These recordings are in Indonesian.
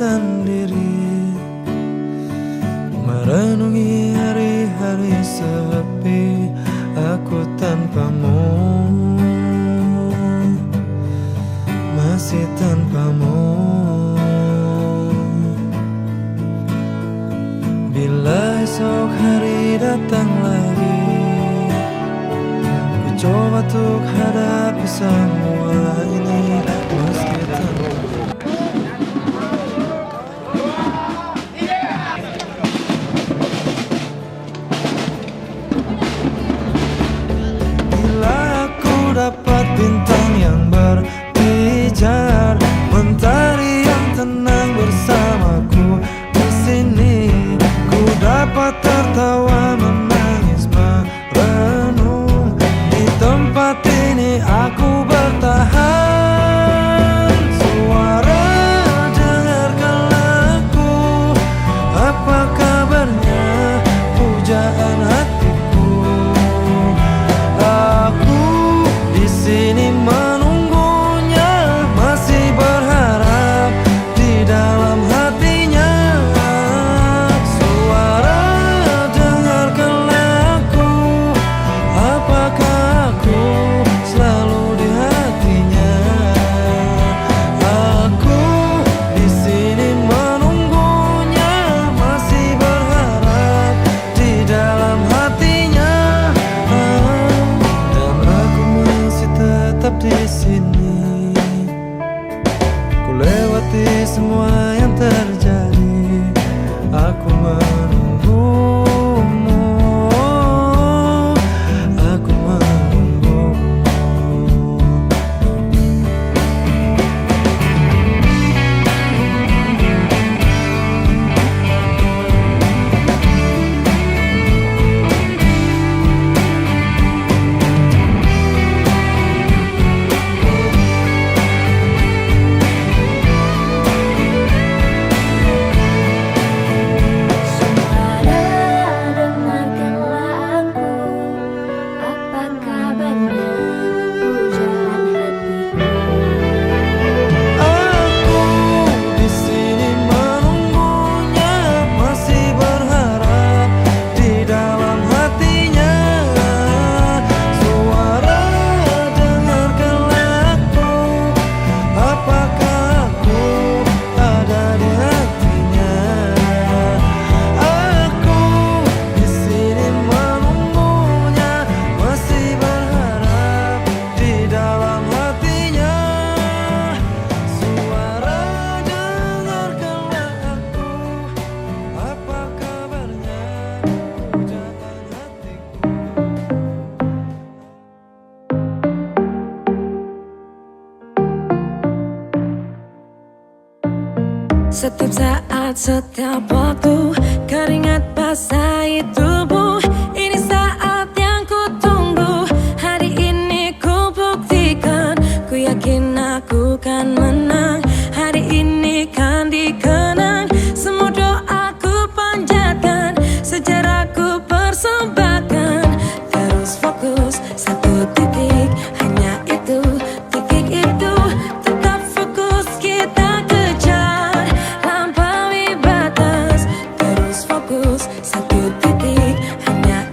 sendiri, merenungi hari-hari sepi aku tanpamu, masih tanpamu. Bila esok hari datang lagi, ku coba untuk hadapi semua ini meski tanpa. Bila aku dapat bintang yang berpijar, mentari yang tenang bersamaku di sini, ku dapat tertawa, menangis, merenung. Di tempat ini aku bertahan. Suara, dengarkanlah aku, apa kabarnya pujaan hatiku. Aku di sini menunggunya, masih berharap di dalam hatinya. Suara, dengarkanlah aku, apakah aku selalu di hatinya. Aku di sini menunggunya, masih berharap di dalam hatinya. Dan aku masih tetap di sini, ku lewati semua yang terjadi, aku menunggumu, aku menunggumu. Aku di sini menunggunya, masih berharap di dalam hatinya. Suara, dengarkanlah aku, apakah aku ada di hatinya. Aku di sini menunggunya, masih berharap di dalam hatinya. Suara, dengarkanlah aku, apa kabarnya pujaan hatiku. Setiap saat, setiap waktu, keringat basahi tubuh. Ini saat yang ku tunggu, hari ini ku buktikan. Ku yakin aku kan menang, hari ini kan dikenang. Semua doaku panjatkan, sejarahku persembahkan. Terus fokus, satu titik, hanya itu, titik itu. Tetap fokus, kita kejar, lampaui batas. Terus fokus, satu titik, hanya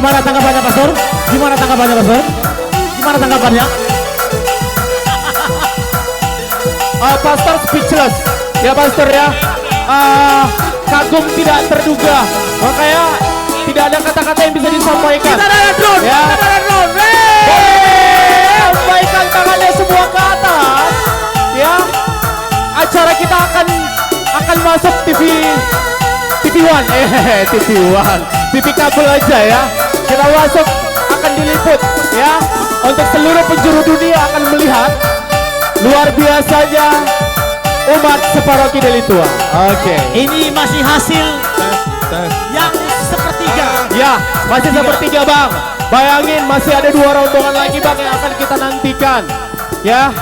Gimana tanggapannya Pastor? Gimana tanggapannya Pastor? Gimana tanggapannya? Pastor speechless ya Pastor ya. Kagum tidak terduga, makanya tidak ada kata-kata yang bisa disampaikan. Kita ada drone, ya. kita ada drone. Lambaikan tangannya semua ke atas. Ya, acara kita akan masuk TV One, TV One, TV kabel aja ya. Kita masuk akan diliput ya. Untuk seluruh penjuru dunia akan melihat luar biasanya umat separoki Deli Tua. Oke. Ini masih hasil yang sepertiga. Ya, masih sepertiga Bang. Bayangin masih ada 2 rombongan lagi Bang yang akan kita nantikan. Ya.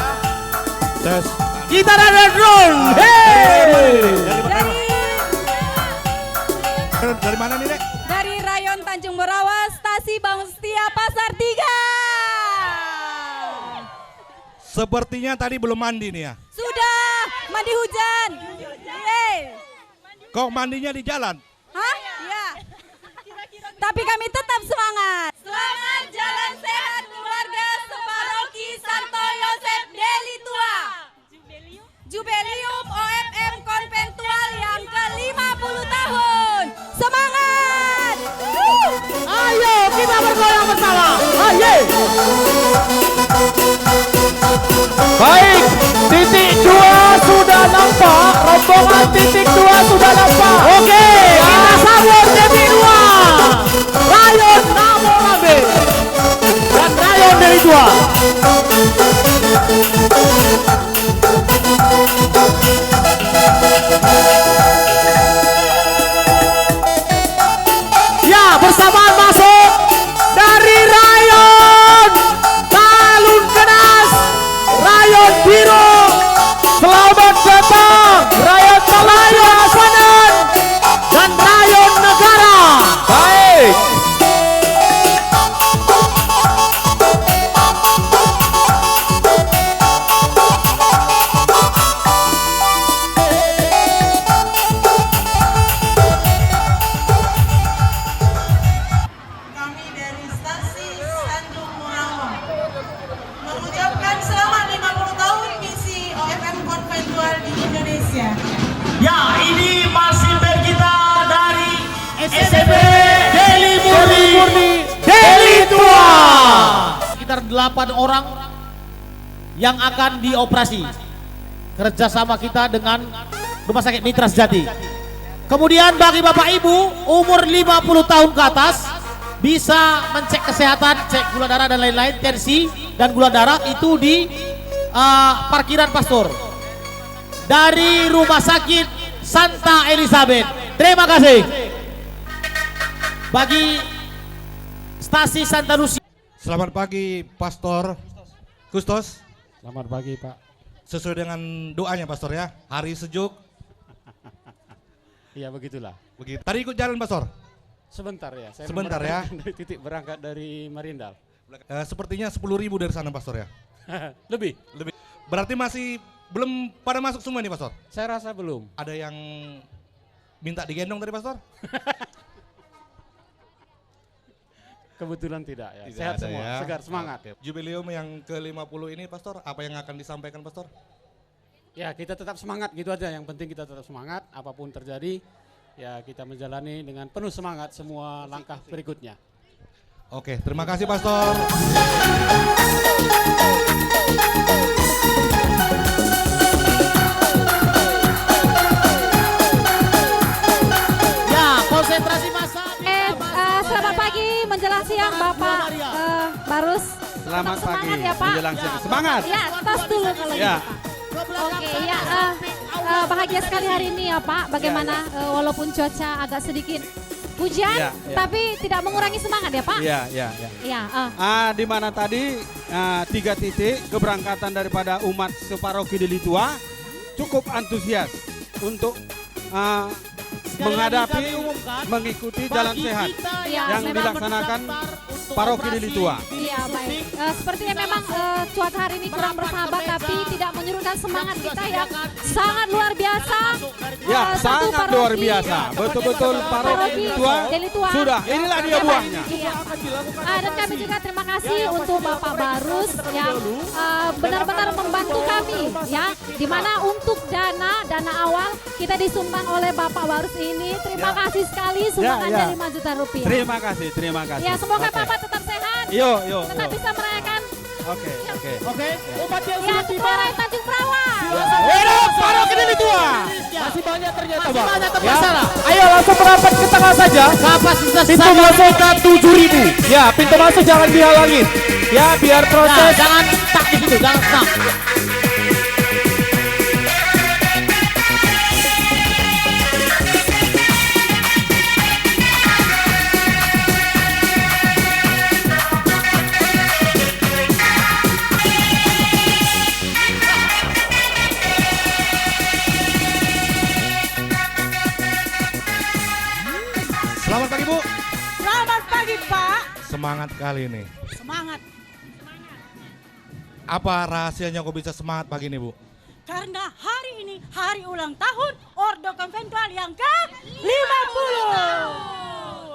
Tes. Kita ada drone. Dari mana nih, Dek? Dari Rayon Tanjung Morawa, Stasi Bangun Setia Pasar 3. Sepertinya tadi belum mandi nih ya. Sudah mandi hujan. Kok mandinya di jalan? Hah? Ya. Tapi kami tetap semangat. Selamat jalan sehat keluarga separoki Santo Yosef Deli Tua. Jubileum OFM Konventual yang ke-50 tahun. Semangat! Ayo kita bergoyang bersama. Ayo. Baik, titik 2 sudah nampak. Rombongan titik 2 sudah nampak. Oke, kita sambut titik 2. Rayon Namo Lambe dan Rayon Deli Tua. Ya, bersamaan masuk dari Rayon Talun Kenas, Rayon Biru. Selamat datang Rayon Talayan Panan dan Rayon Negara. Baik. Kami dari Stasi Tanjung Morawa mengucapkan selamat 50 tahun misi OFM Konventual di Indonesia. Ya, ini masih band kita dari SMP Deli Murni Deli Tua. Sekitar 8 orang yang akan dioperasi. Kerjasama kita dengan Rumah Sakit Mitra Sejati. Kemudian bagi Bapak Ibu umur 50 tahun ke atas bisa mencek kesehatan, cek gula darah dan lain-lain, tensi dan gula darah itu di parkiran Pastor dari Rumah Sakit Santa Elizabeth. Terima kasih bagi Stasi Santa Lucia. Selamat pagi, Pastor Kustos. Selamat pagi Pak. Sesuai dengan doanya, Pastor ya. Hari sejuk. Iya begitulah. Begitu. Tadi ikut jalan, Pastor? Sebentar ya. Saya Sebentar ya. Dari titik berangkat dari Marindal. Sepertinya 10.000 dari sana, Pastor ya. Lebih. Berarti masih belum pada masuk semua nih, Pastor? Saya rasa belum. Ada yang minta digendong tadi, Pastor? Kebetulan tidak ya. Tidak Sehat ada semua, ya. segar, semangat. Oke. Jubileum yang ke-50 ini, Pastor, apa yang akan disampaikan, Pastor? Ya kita tetap semangat gitu aja. Yang penting kita tetap semangat. Apapun terjadi, ya kita menjalani dengan penuh semangat semua langkah berikutnya. Oke, terima kasih, Pastor. Ya, konsentrasi massa. Selamat pagi menjelang siang Bapak Barus. Selamat Tetap pagi semangat ya Pak. menjelang siang. Semangat. Ya, tos dulu kalau Ya. gitu Pak. Oke, ya bahagia sekali hari ini ya Pak. Bagaimana walaupun cuaca agak sedikit hujan, Ya, ya. tapi tidak mengurangi semangat ya Pak. Iya, iya, iya. Ya, Di mana tadi 3 titik keberangkatan daripada umat separoki Deli Tua cukup antusias untuk menghadapi, kami umumkan, mengikuti jalan bagi sehat kita yang yang memang dilaksanakan mendaftar untuk paroki operasi Deli Tua. Iya. Ya baik, sepertinya memang cuaca hari ini kurang bersahabat tapi tidak menyurutkan semangat kita yang sangat luar biasa. Ya, Satu sangat paroki, luar biasa. Betul-betul paroki tua Deli Tua. sudah. Inilah dia buahnya. Iya. Dan kami juga terima kasih untuk Bapak Barus yang benar-benar membantu kami ya. Dimana untuk dana awal kita disumbang oleh Bapak Barus ini. Terima kasih sekali sumbangannya 5 juta rupiah. Terima kasih, terima kasih. Ya semoga Oke. Bapak tetap sehat. Yuk. Tetap bisa merayakan Oke. Oke, umat yang ya sudah tiba. Ketua Tanjung Perawan. Hidup paroki Deli Tua. Masih banyak ternyata Masih Bang. banyak Ya. termasalah. Ayo langsung merapat ke tengah saja. Kapasitas Pintu stadion masuk kita 7.000. Ya, pintu masuk jangan dihalangin. Ya, biar Nah, proses. jangan stuck di situ, jangan stuck. Selamat pagi Bu. Selamat pagi Pak. Semangat kali ini. Semangat. Apa rahasianya kok bisa semangat pagi ini Bu? Karena hari ini hari ulang tahun Ordo Konventual yang ke-50.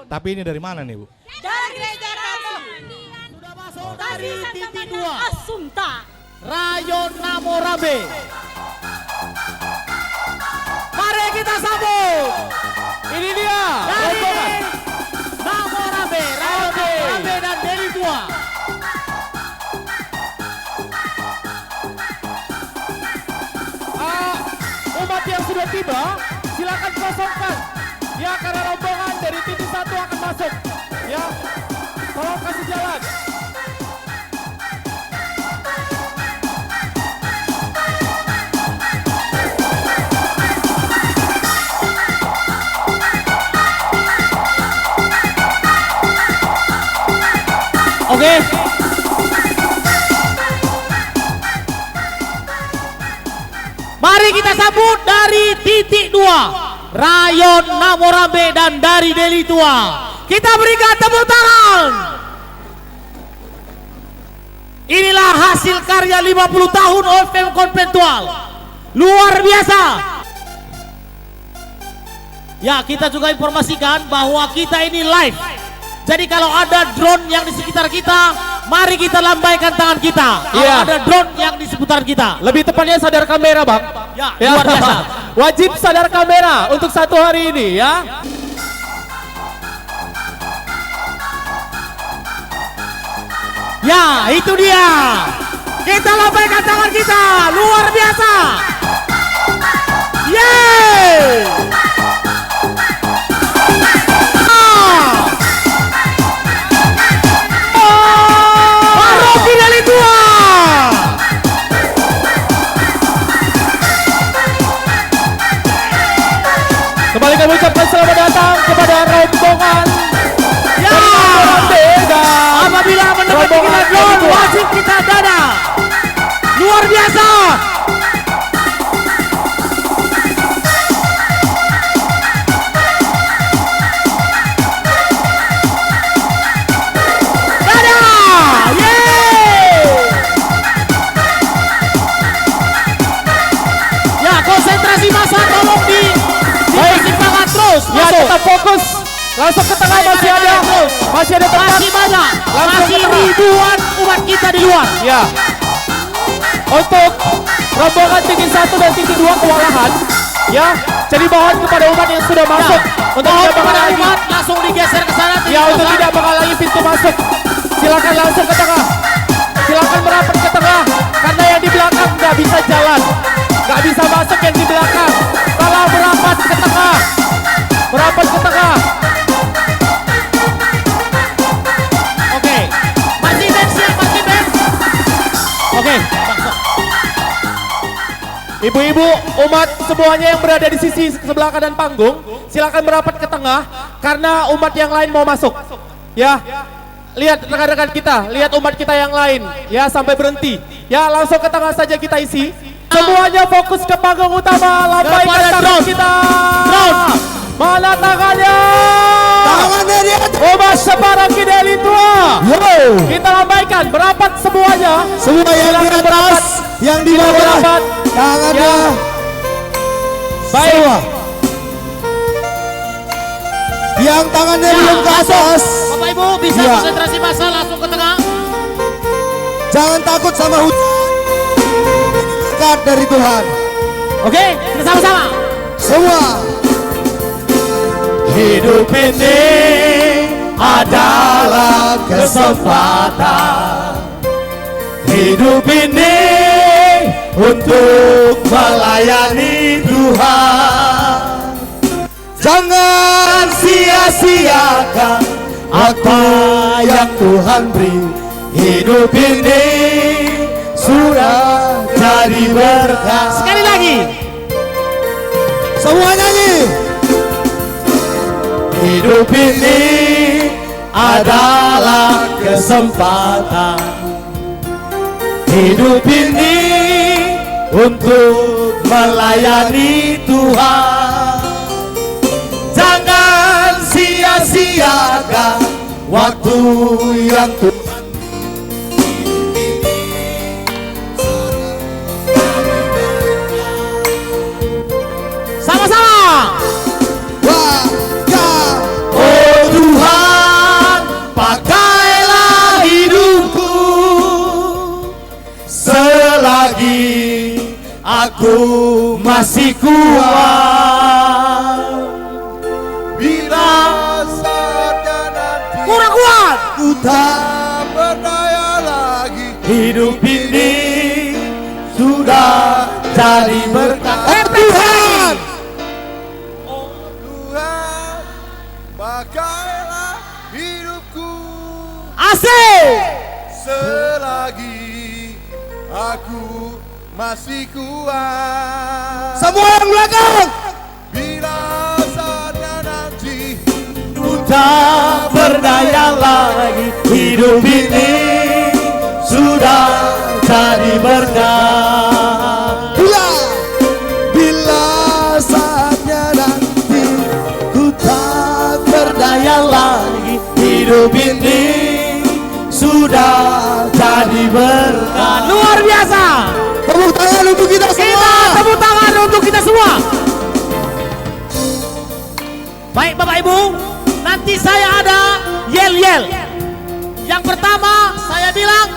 Tapi ini dari mana nih Bu? Dari Gereja Ratu. Sudah masuk dari titik 2. Asumta. Rayon Namorabe. Mari kita sambut. Ini dia. Dari Rombongan. Namorabe, Rayon Namorabe dan Deli Tua. Umat yang sudah tiba, silakan kosongkan. Ya, karena rombongan dari titik 1 akan masuk. Ya, tolong kasih jalan. Oke. Mari kita sambut dari titik 2. Rayon Namorabe dan dari Deli Tua. Kita berikan tepuk tangan. Inilah hasil karya 50 tahun OFM Konventual. Luar biasa. Ya, kita juga informasikan bahwa kita ini live. Jadi kalau ada drone yang di sekitar kita, mari kita lambaikan tangan kita. Kalau Iya. ada drone yang di seputar kita. Lebih tepatnya sadar kamera, Bang. Ya, luar biasa. Wajib sadar kamera untuk satu hari ini ya. Ya, itu dia. Kita lambaikan tangan kita. Luar biasa. Yeay. Paroki Deli Tua. Kembali kami ucapkan selamat datang kepada rombongan Ya. Beda. Apabila mendapati kita drone, wajib kita dada. Luar biasa. Dada. Yeay. Ya, konsentrasi massa tolong dipertimbangkan terus. Ya, Masuk. tetap fokus. Langsung ke tengah masih ada. Masih ada tempat. Masih banyak, Langsung masih ke tengah. ribuan umat kita di luar. Ya. Untuk rombongan titik 1 dan titik 2 kewalahan. Ya, jadi mohon kepada umat yang sudah masuk untuk Mohon tidak kepada menghalangi. umat langsung digeser ke sana. Ya, untuk tidak menghalangi pintu masuk. Silakan langsung ke tengah. Silakan merapat ke tengah karena yang di belakang nggak bisa jalan. Nggak bisa masuk yang di belakang. Kalau merapat ke tengah. Merapat ke tengah. Oke, masih band siap, masih band. Oke, masuk. Ibu-ibu, umat semuanya yang berada di sisi sebelah kanan panggung, silakan merapat ke tengah karena umat yang lain mau masuk. Ya, lihat rekan-rekan kita, lihat umat kita yang lain. Ya, sampai berhenti. Ya, langsung ke tengah saja kita isi. Semuanya fokus ke panggung utama, lambaikan Kepada tangan drone. kita. Drone. Mana tangannya? Umat separoki Deli Tua. Kita lambaikan berapat semuanya. Semua yang di atas, yang di bawah, Berapat. tangannya. Baik. Semua. Yang tangannya belum ke atas, Bapak Ibu bisa Ya. konsentrasi masa langsung ke tengah. jangan takut sama hujan. Berkat dari Tuhan. Oke, kita sama-sama. Semua. Hidup ini adalah kesempatan. Hidup ini untuk melayani Tuhan. Jangan sia-siakan apa yang Tuhan beri. Hidup ini sudah jadi berkat. Sekali lagi. Semua nyanyi. Hidup ini adalah kesempatan. Hidup ini untuk melayani Tuhan. Jangan sia-siakan waktu yang Tuhan. Sama-sama. Oh Tuhan, pakailah hidupku selagi aku masih kuat. Bila saatnya nanti Kurang kuat. ku tak berdaya lagi, hidup ini sudah jadi berkat. Tuhan. Tuhan, pakailah hidupku Asik. selagi aku masih kuat. Semua yang belakang. Bila saatnya nanti ku tak berdaya lagi, hidup ini sudah jadi berkat. Bila saatnya nanti Ku tak berdaya lagi, hidup ini sudah jadi berkat. Luar biasa. tepuk tangan untuk kita semua. Tepuk tangan untuk kita semua. Baik Bapak Ibu, nanti saya ada yel-yel. Yang pertama saya bilang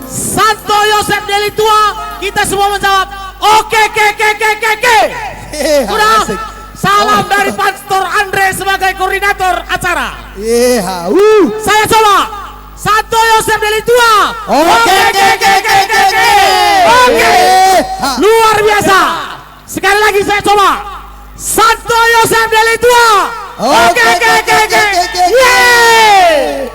Santo Yosef Delitua, kita semua menjawab oke. Sudah. Asik. Salam dari Pastor Andre sebagai koordinator acara. Iya. Saya coba Santo Yosef Delitua. Oke. Luar biasa. Sekali lagi saya coba Santo Yosef Delitua. Oke. Yeay.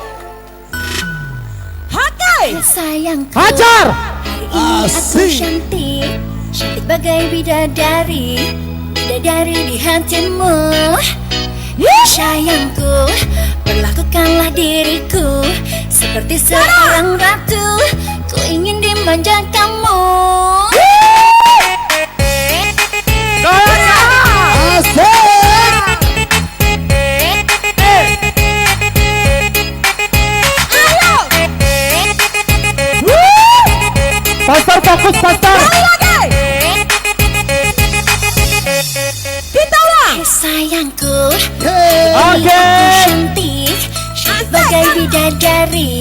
Sayangku, Hajar. hari ini aku cantik, cantik bagai bidadari, bidadari di hatimu. Sayangku, perlakukanlah diriku seperti seorang ratu, ku ingin dimanjakanmu. Pastor, fokus pastor. Kita ulang. Sayangku, Oke. cantik, cantik bagai bidadari,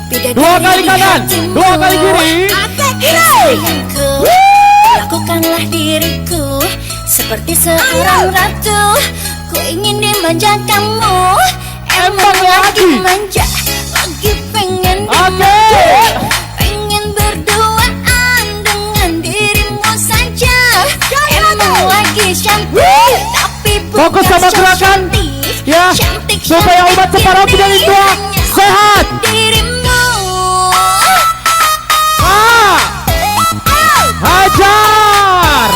bidadari Dua kali di kanan, hatimu. dua kali kiri. Sayangku, lakukanlah diriku seperti seorang ratu, ku ingin dimanjakanmu. Emang lagi manja, lagi pengen dimanja, pengen berduaan dengan dirimu saja. Emang lagi cantik, tapi bukan Fokus sama gerakan. cantik, Ya, cantik, supaya cantik umat separuh yang tidak itu hanya sehat. untuk dirimu. Hajar.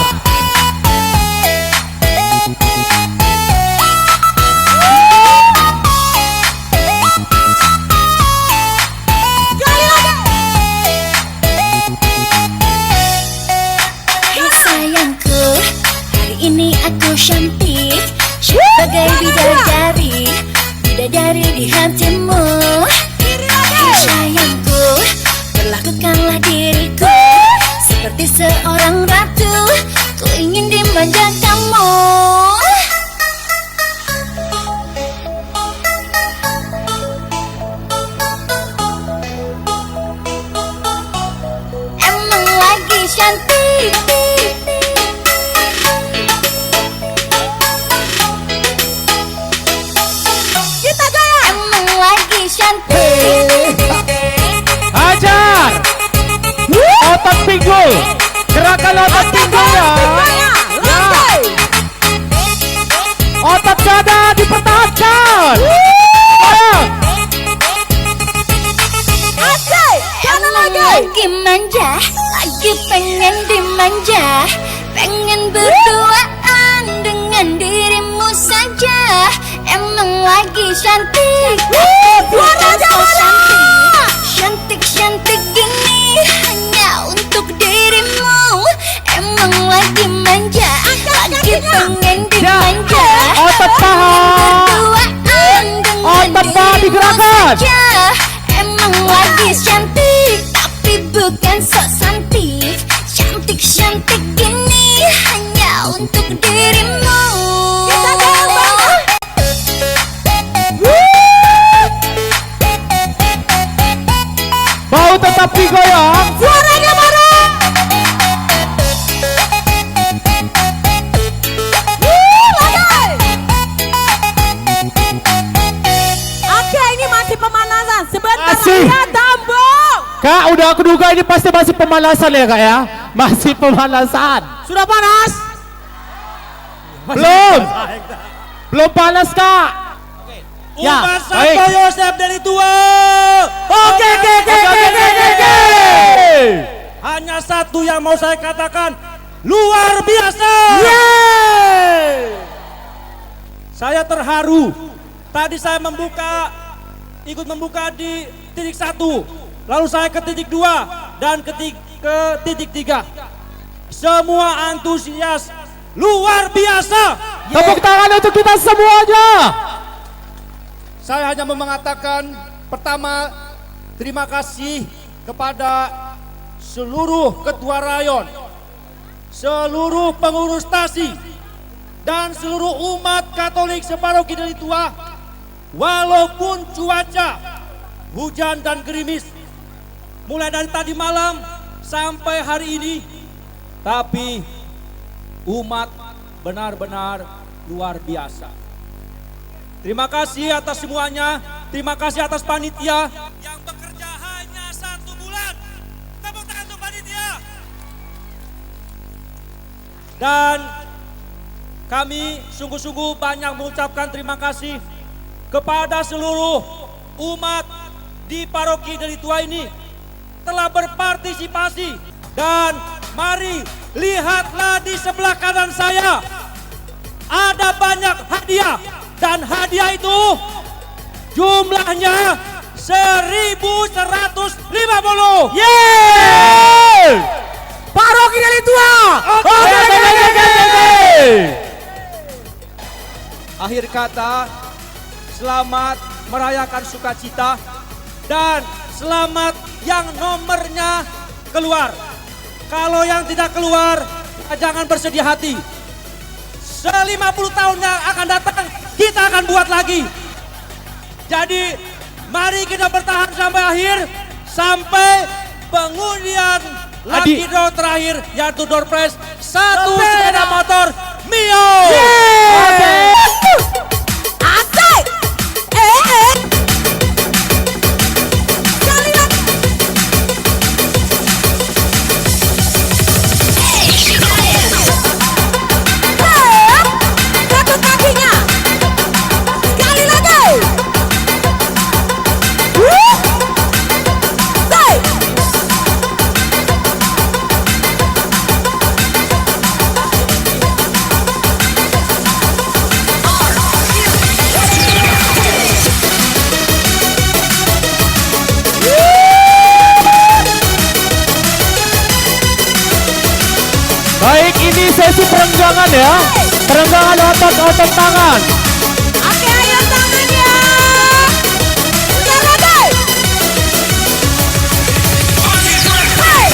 Sayangku, hari ini aku cantik, sebagai bidadari, bidadari di hatimu. Sayangku, cantik. Hajar. Otot pinggul. Gerakan otot pinggul ya. Otot dada dipertahankan. Lagi manja, lagi pengen dimanja, pengen berduaan dengan dirimu saja. Emang lagi cantik, bukan so cantik. Cantik-cantik gini hanya untuk dirimu. Emang lagi manja, lagi pengen dimanja, Otot paha. berduaan dengan Otot paha dirimu digerakkan. saja. Emang lagi cantik, tapi bukan sok cantik. Cantik-cantik gini hanya untuk dirimu. Mau tetap digoyang. Suaranya bareng. Oke, ini masih pemanasan. Sebentar Masih. ya, Dambo. Kak, udah aku duga ini pasti masih pemanasan ya kak ya. Masih pemanasan. Sudah panas? Belum. Belum panas kak. Ya, Umat baik. Santo Yosef dari tua. Oke. Oke. Hanya satu yang mau saya katakan, luar biasa. Saya terharu. Tadi saya ikut membuka di titik 1, lalu saya ke titik 2 dan ke titik 3. Semua antusias luar biasa. Tepuk tangan untuk kita semuanya. Saya hanya mau mengatakan pertama, terima kasih kepada seluruh ketua rayon, seluruh pengurus stasi, dan seluruh umat Katolik separoki Deli Tua. Walaupun cuaca hujan dan gerimis mulai dari tadi malam sampai hari ini, tapi umat benar-benar luar biasa. Terima kasih atas semuanya, terima kasih atas panitia yang bekerja hanya 1 bulan. Tepuk tangan untuk panitia. Dan kami sungguh-sungguh banyak mengucapkan terima kasih kepada seluruh umat di paroki Deli Tua ini telah berpartisipasi. Dan mari lihatlah di sebelah kanan saya, ada banyak hadiah. Dan hadiah itu jumlahnya 1.150. Yeay! Paroki Deli Tua. Akhir kata, selamat merayakan sukacita dan selamat yang nomornya keluar. Kalau yang tidak keluar, jangan bersedih hati. 50 tahun yang akan datang, kita akan buat lagi. Jadi mari kita bertahan sampai akhir, sampai pengundian lucky draw terakhir, yaitu door prize 1 sepeda motor Mio. Asik. Sekali lagi. Satu kakinya. Sekali lagi. Say. Baik, ini sesi perenggangan ya. Perenggangan otot-otot tangan. Oke, ayo tangannya. Bentar lagi. Hey.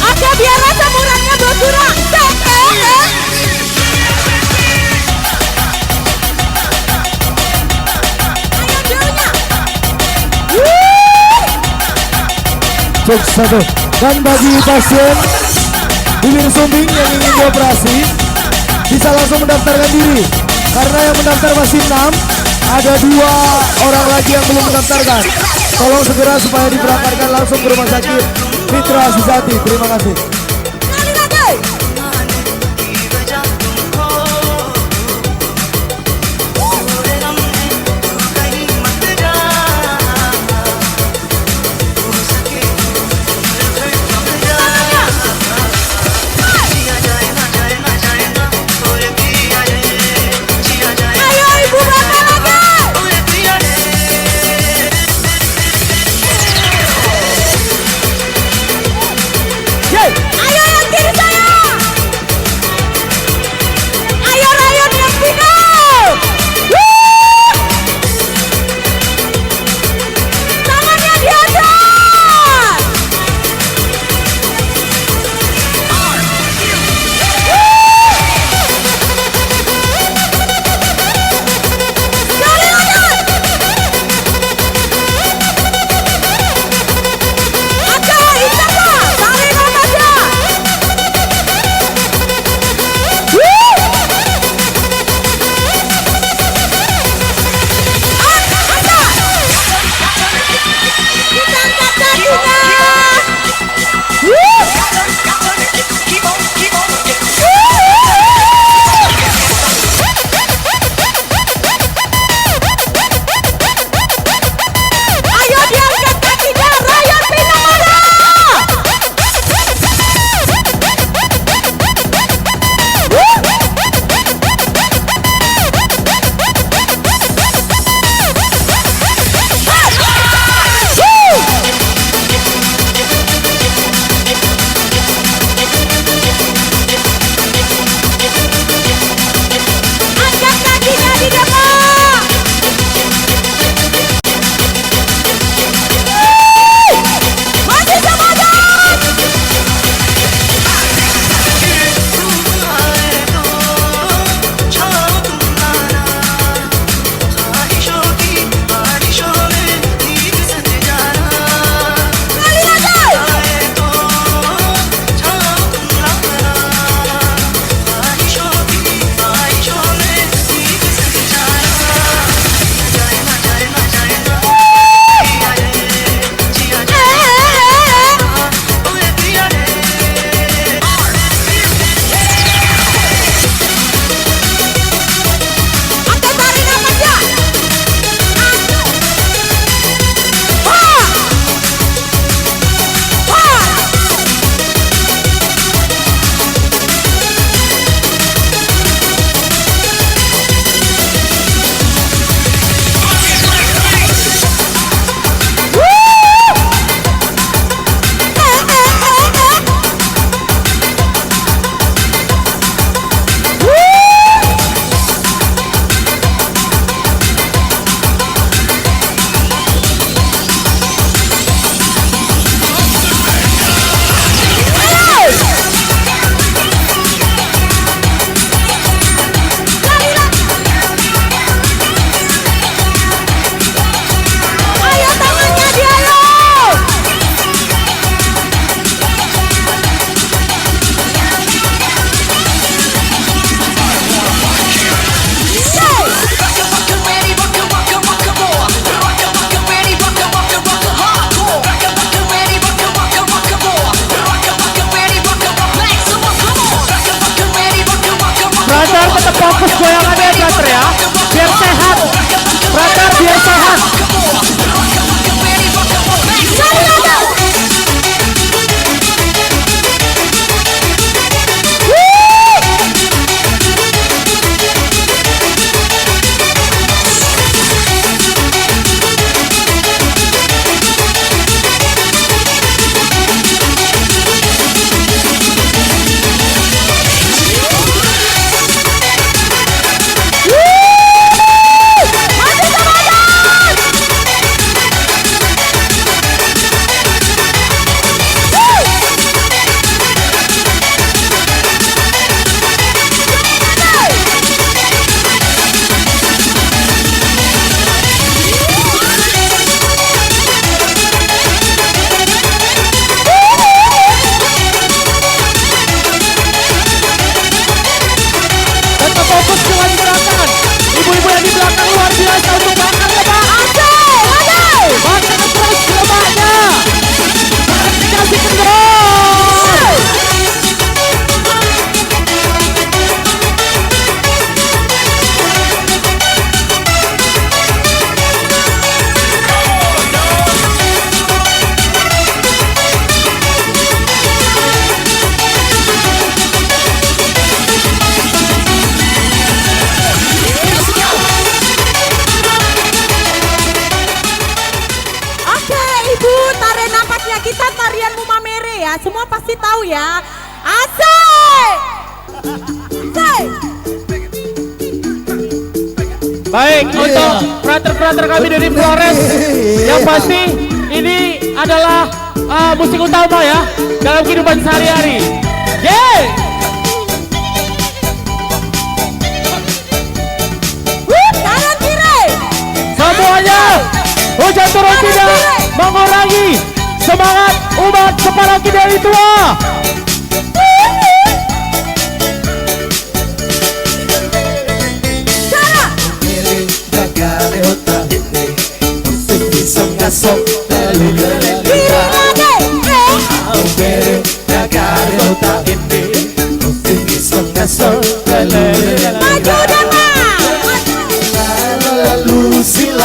Oke, biar rasa murahnya berkurang. Ayo dulunya. Cek 1. Dan bagi pasien bibir sumbing yang ingin dioperasi, bisa langsung mendaftarkan diri. Karena yang mendaftar masih 6, ada 2 orang lagi yang belum mendaftarkan. Tolong segera supaya diberangkatkan langsung ke rumah sakit Mitra Susati. Terima kasih. Baik, untuk brother-brother kami dari Flores, yang pasti ini adalah musik utama ya dalam kehidupan sehari-hari. Kanan kiri. Semuanya, hujan turun tidak mengurangi semangat umat Separoki Deli Tua.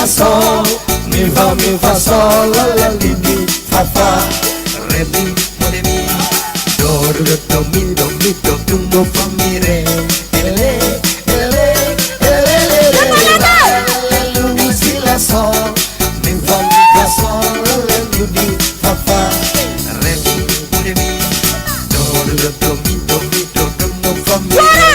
Sol, mi fa sol, la li mi fa fa, re mi do mi do fa mi re, lu si la sol, mi fa sol, la li mi fa fa, re mi do fa mi re.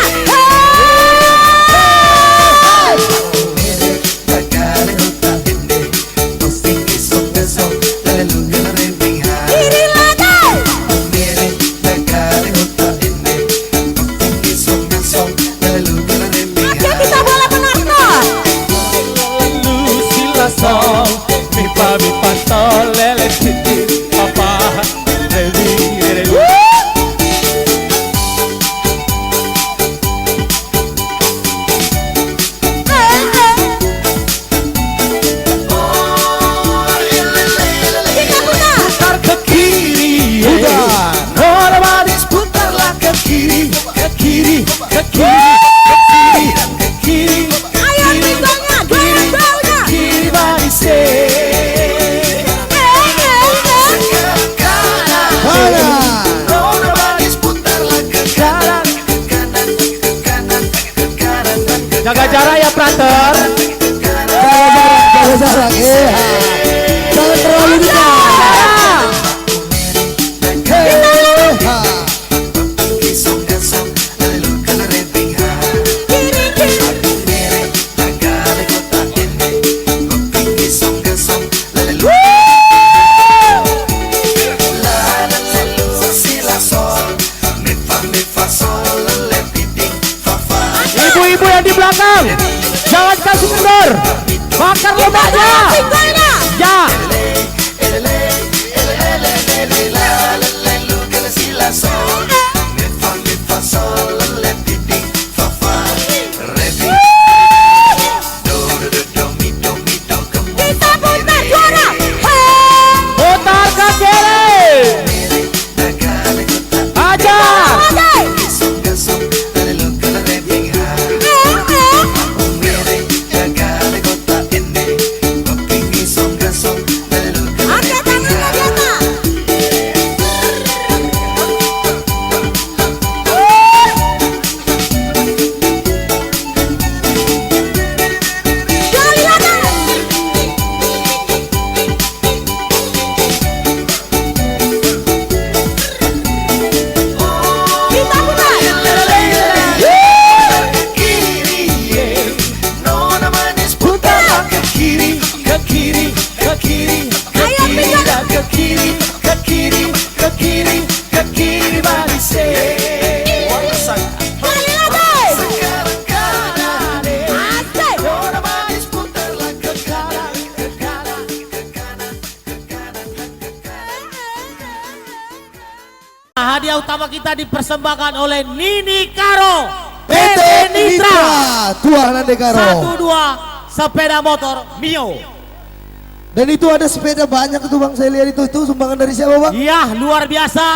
Jaga jarak ya, brother. Jaga jarak, jangan terlalu dekat. Ibu-ibu yang di belakang, jangan kasih kendor, bakar lemaknya. Ya. Putar ke kiri. Ajar. Hadiah utama kita dipersembahkan oleh Nini Karo PT Nitra Tua Nande Karo 12 sepeda motor Mio. Dan itu ada sepeda banyak itu bang, saya lihat itu sumbangan dari siapa bang? Iya, luar biasa.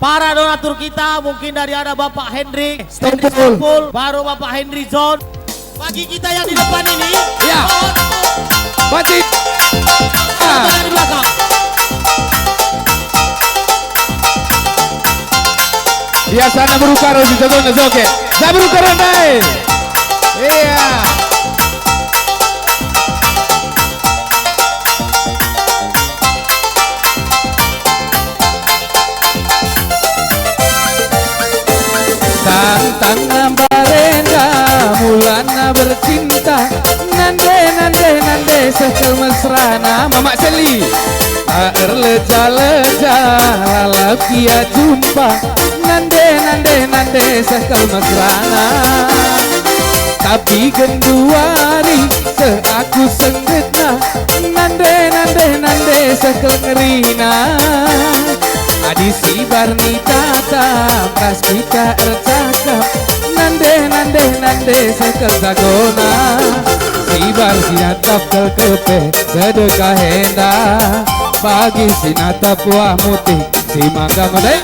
Para donatur kita mungkin dari ada Bapak Hendrik Stompul, baru Bapak Henry John. Bagi kita yang di depan ini, Ya. Bagi. yang di belakang. Biasa na berukaro di seconda zoke. Sa berukaro dai. Iya. Sang Tantang nambarenda mulana bercinta, nande nande nande sekel mesrana. Mama Seli leja-leja lalapia jumpa, nande nande nande sekel mesrana. Tapi genduari seaku senggetna, nande nande nande sekel ngerina. Adi si barni tata pras kita ercakap, nande nande nande sekel zagona. Si bar sinatap kel kepe sedekah henda, bagi sinatap wah mutih si mangga medek.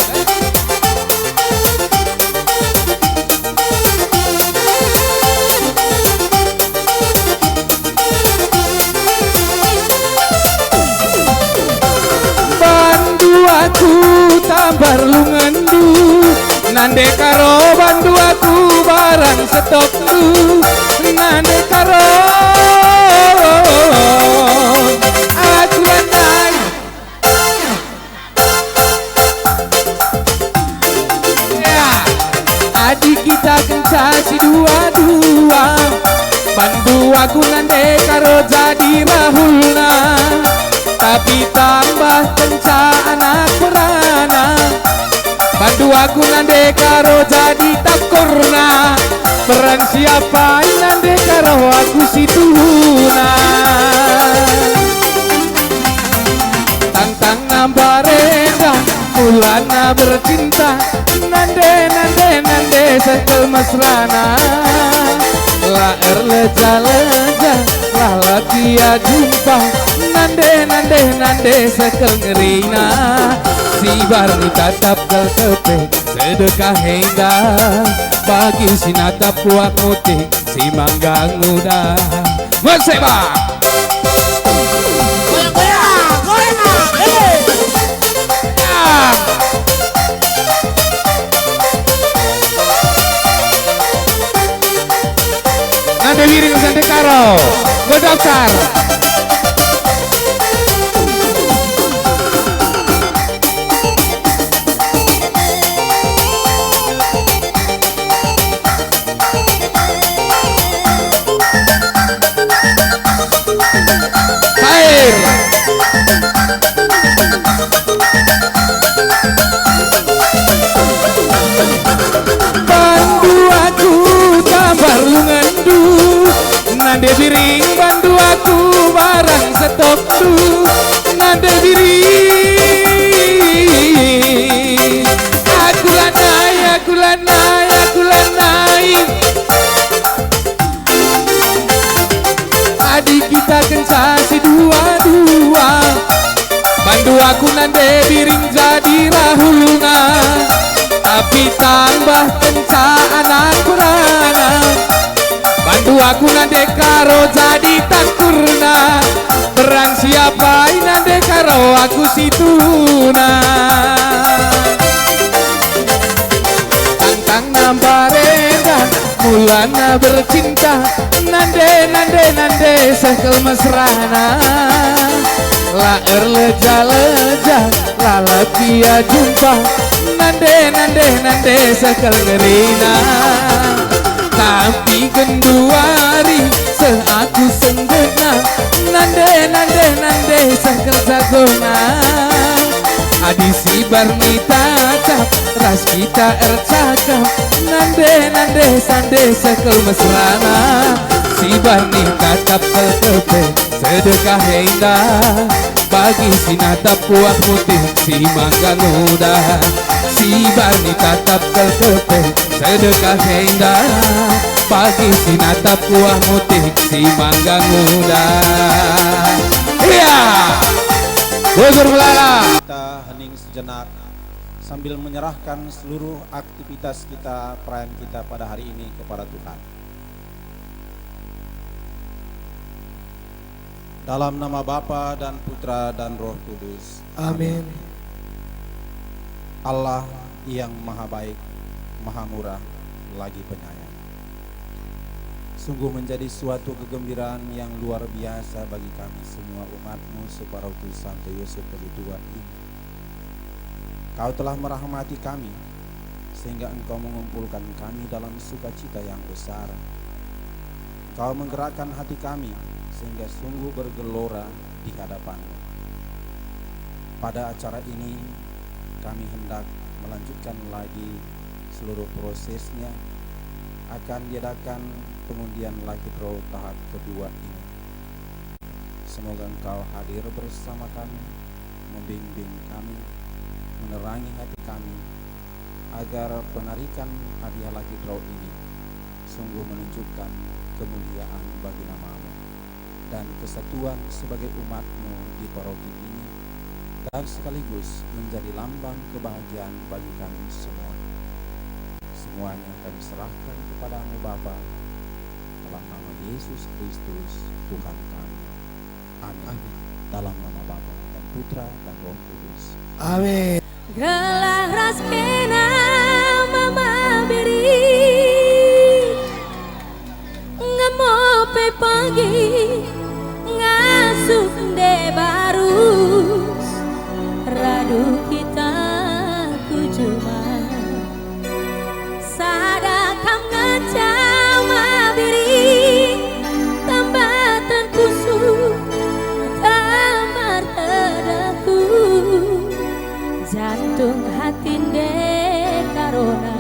Aku tambar lungendu, nande karo bandu aku barang stokku, nande karo aku landai. Ya, adik kita kencasi dua-dua, bandu aku nande karo jadi rahulna. Tapi tambah kenca anak perana, bantu aku nande karo jadi takurna. Peran siapa nande karo aku situna. Tantang nambarenda mulana bercinta, nande nande nande sekel mesrana. Laer leja-leja lalakia jumpa, nande nande nande sekel ngerina. Si barni tatap kel kepe sedekah hingga, bagi sinatap puak mutih si manggang muda. Maseba Goyang, goyang, hei. nande wiring sante karo gue daftar. Bandu aku tambar lungendu, nande biring bandu aku barang stokku, nande biring. Aku lanai, aku lanai, aku lanai. Adik kita kencasi dua-dua, bandu aku nande biring jadi rahulna. Tapi tambah kenca anak kurana, bandu aku nande karo jadi takurna. Perang siapa nande karo aku situna. Tantang nambarenda mulana bercinta, nande nande nande sekel mesrana. Laer leja-leja lalapia jumpa, nande nande nande sekel ngerina. Tapi genduari seaku senggena, nande nande nande sekel zagona. Adi si barni tatap ras kita ercakap, nande nande sande sekel mesrana. Si barni tatap kel kepe sedekah henda, bagi sinatap puak mutih si mangga muda. Si barni tatap kel kepe sedekah henda, bagi sinatap puak mutih si mangga muda. Iya, Bogor Melala. Kita hening sejenak sambil menyerahkan seluruh aktivitas kita, perayaan kita pada hari ini kepada Tuhan. Dalam nama Bapa dan Putra dan Roh Kudus. Amin. Allah yang maha baik, maha murah, lagi penyayang. Sungguh menjadi suatu kegembiraan yang luar biasa bagi kami semua umat-Mu separuh Santo Yosef Pelituan ini. Kau telah merahmati kami sehingga Engkau mengumpulkan kami dalam sukacita yang besar. Engkau menggerakkan hati kami sehingga sungguh bergelora di hadapan-Mu. Pada acara ini kami hendak melanjutkan lagi seluruh prosesnya, akan diadakan pengundian Lucky Draw tahap kedua ini. Semoga Engkau hadir bersama kami, membimbing kami, menerangi hati kami, agar penarikan hadiah Lucky Draw ini sungguh menunjukkan kemuliaan bagi nama-Mu dan kesatuan sebagai umat-Mu di paroki ini, dan sekaligus menjadi lambang kebahagiaan bagi kami semua. Semuanya kami serahkan kepada-Mu Bapa, dalam nama Yesus Kristus Tuhan kami. Amin. Dalam nama Bapa dan Putra dan Roh Kudus. Amin. Gelah raskena mama beri ngamope pagi ngasuk de barus radu kita kujuma sadakam ngacama biri tambatan kusuk tambar tedaku jantung hatinde karona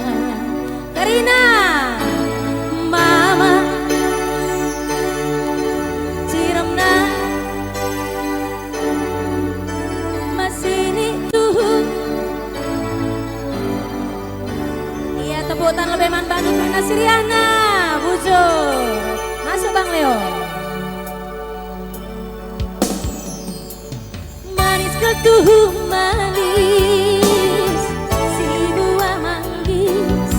Karina mama ciremna masini tuh iya teputan lebih man Bandung Rina Siriana bujur masuk Bang Leo manis ketuh manis si buah manggis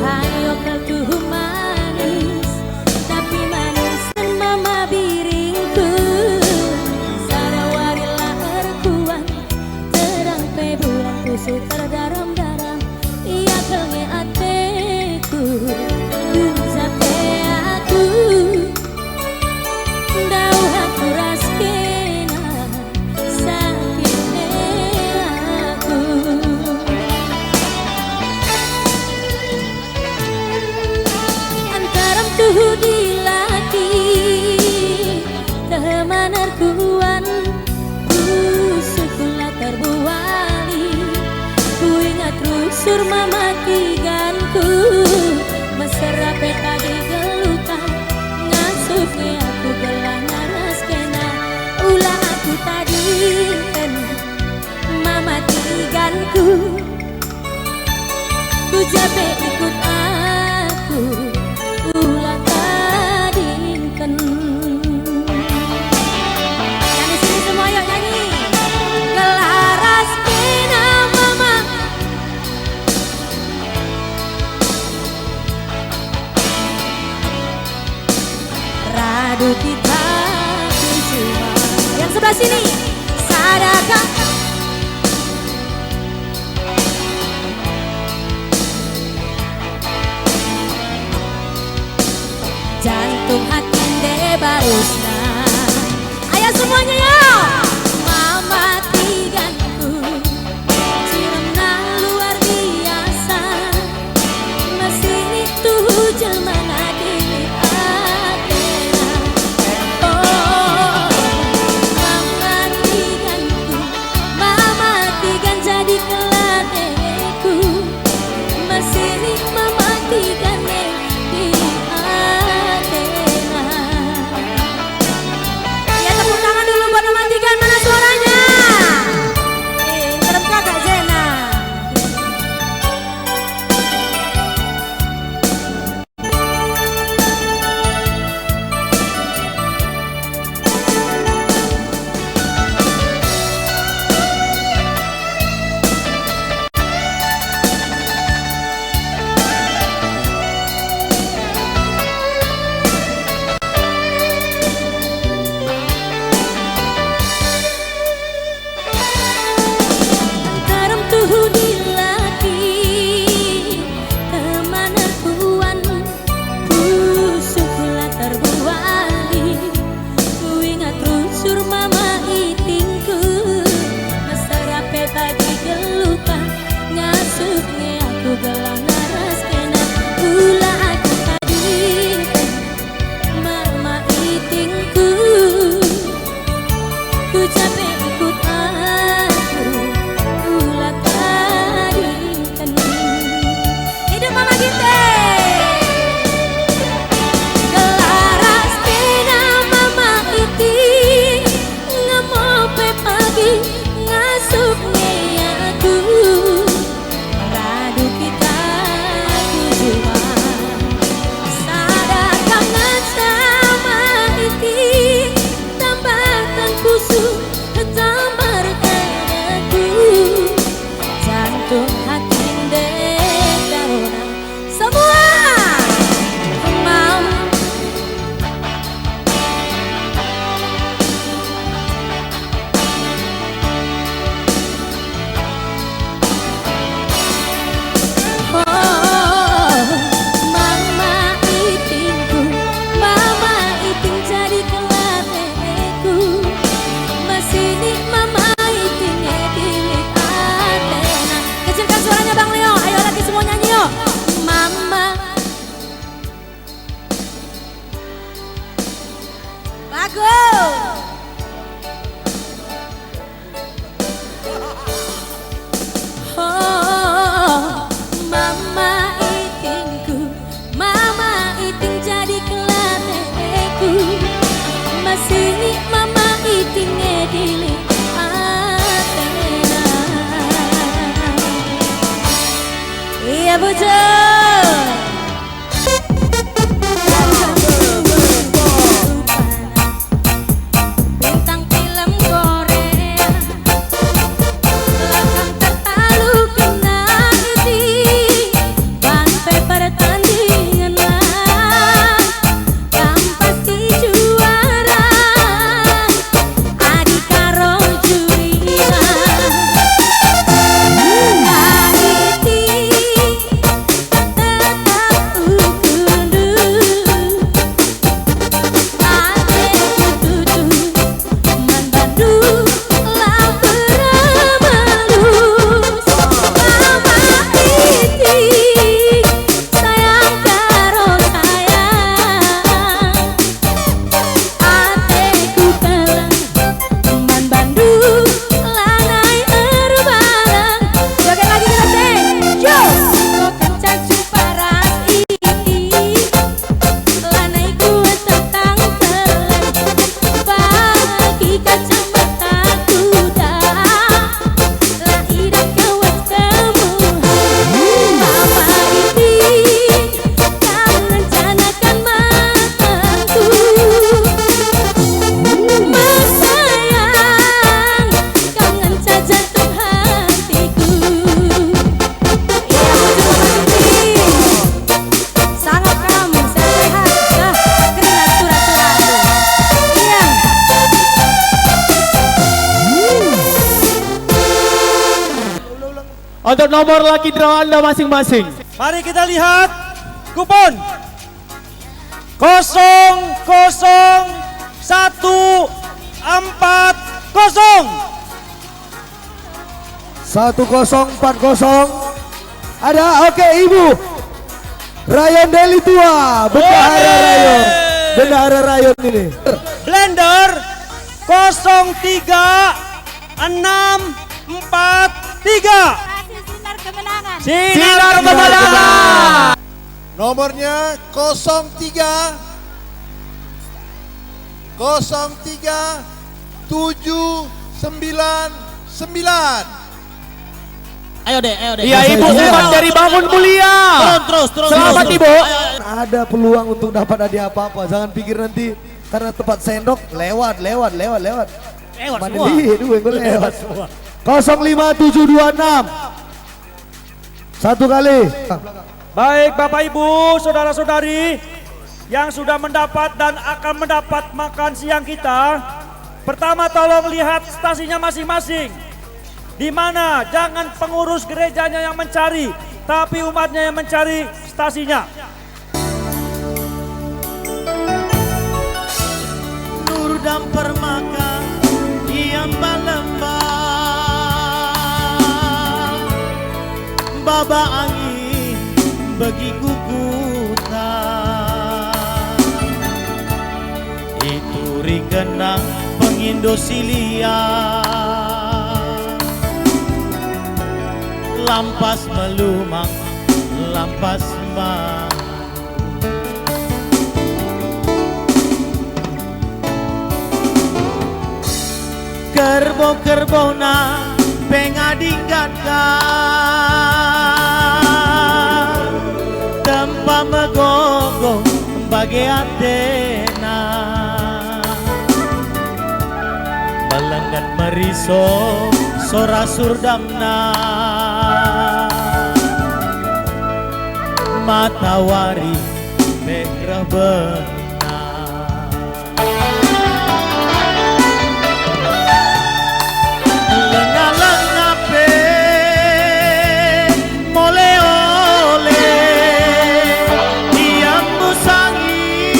payo ketuh manis tapi manis mama biringku sarawari lahar kuat terang pe bulan kusuk terdaram-daram iya kelnge ateku sampai aku dau aku raskena sakitnya aku antaram tuh dilaki teman arkuan kusukula terbuali ku ingat rusur mama tiganku mesra peta di gelutan ngasuknya aku gelang raskena ulah aku tadi kan mama tiganku ku jabe ikut aku ulah tadi kan nyanyi sini semua yuk nyanyi gelar raskena mama radu kita cuma yang sebelah sini sadakah jantung hati de barusna ayo semuanya ya mama tiganku ciremna luar biasa mesin itu jelma nadini atena oh mama tiganku Agung. Oh, mama itingku, mama iting jadi kelateku. Masih mama iting edili atena. Iya bojo. Bintang film Korea, lakang tertalu kena iti, bantai pertandingan lah, yang pasti juara, adik karo jurina, iti tetap ukundu, ate tutu, man bandu lah beramalus, mama iti sayang karo sayang, ateku pelang, man bandu lanai erbalang. Joget lagi kita teh, yo kok cacu paras iti, lanai gua tetang telan, bagi kacamata kuda, lah idak kawat kemuhan, mama iti kau rencanakan matangku, mas sayang kau nganca jantung hatiku. Iya bojo iti, sangat kamu sehat dah keringat surat-suratmu. Iya. Untuk nomor lucky draw Anda masing-masing. Mari kita lihat kupon 1040. Ada, oke Ibu Rayon Deli Tua, bendahara Rayon. Bendahara Rayon ini. Blender 03643. Sinar kemenangan. Sinar kemenangan. Nomornya 03799. Ayo deh. Iya Ibu Umat dari Bangun Mulia. Terus. Selamat Ibu. Ada peluang untuk dapat hadiah apa-apa. Jangan pikir nanti karena tepat sendok lewat. Lewat semua. Mandiri, gue lewat. 05726. Satu kali. Baik Bapak Ibu, saudara-saudari yang sudah mendapat dan akan mendapat makan siang kita. Pertama tolong lihat stasinya masing-masing. Di mana jangan pengurus gerejanya yang mencari, tapi umatnya yang mencari stasinya. Nur dan permaka yang balembah, baba angin bagi kukutan, itu rikenang pengindosilia, lampas melumang, lampas mang. Kerbau-kerbau na pengadinggatkan, tempat megogo bagi Athena, melenggan meriso sora surdamna, matawari merah benar. Lengah-lengah pe mole-ole diam musangi,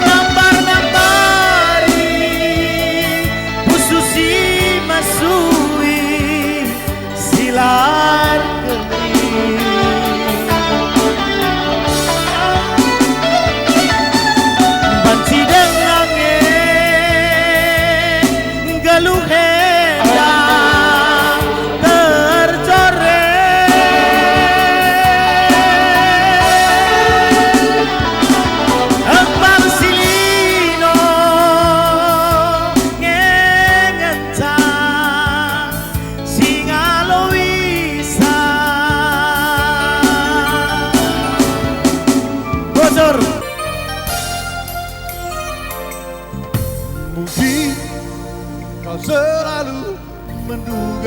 nambar-nambari pususi masui silar kering.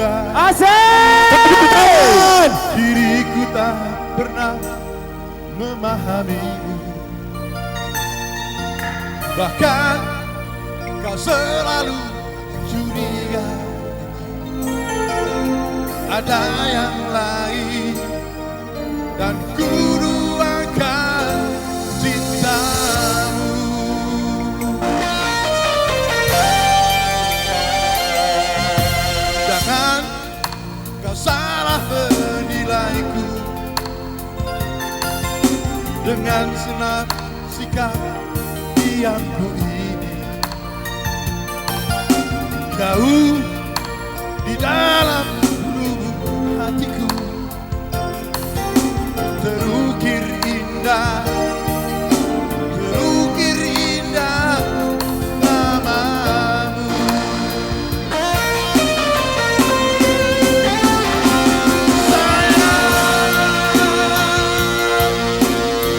juga. Asik! Diriku tak pernah memahamimu. Bahkan kau selalu curiga ada yang lain, dan ku duakan cintamu. Jangan kau salah menilaiku dengan senang sikap diamku ini. Jauh di dalam lubuk hatiku terukir indah, terukir indah namamu. Sayang,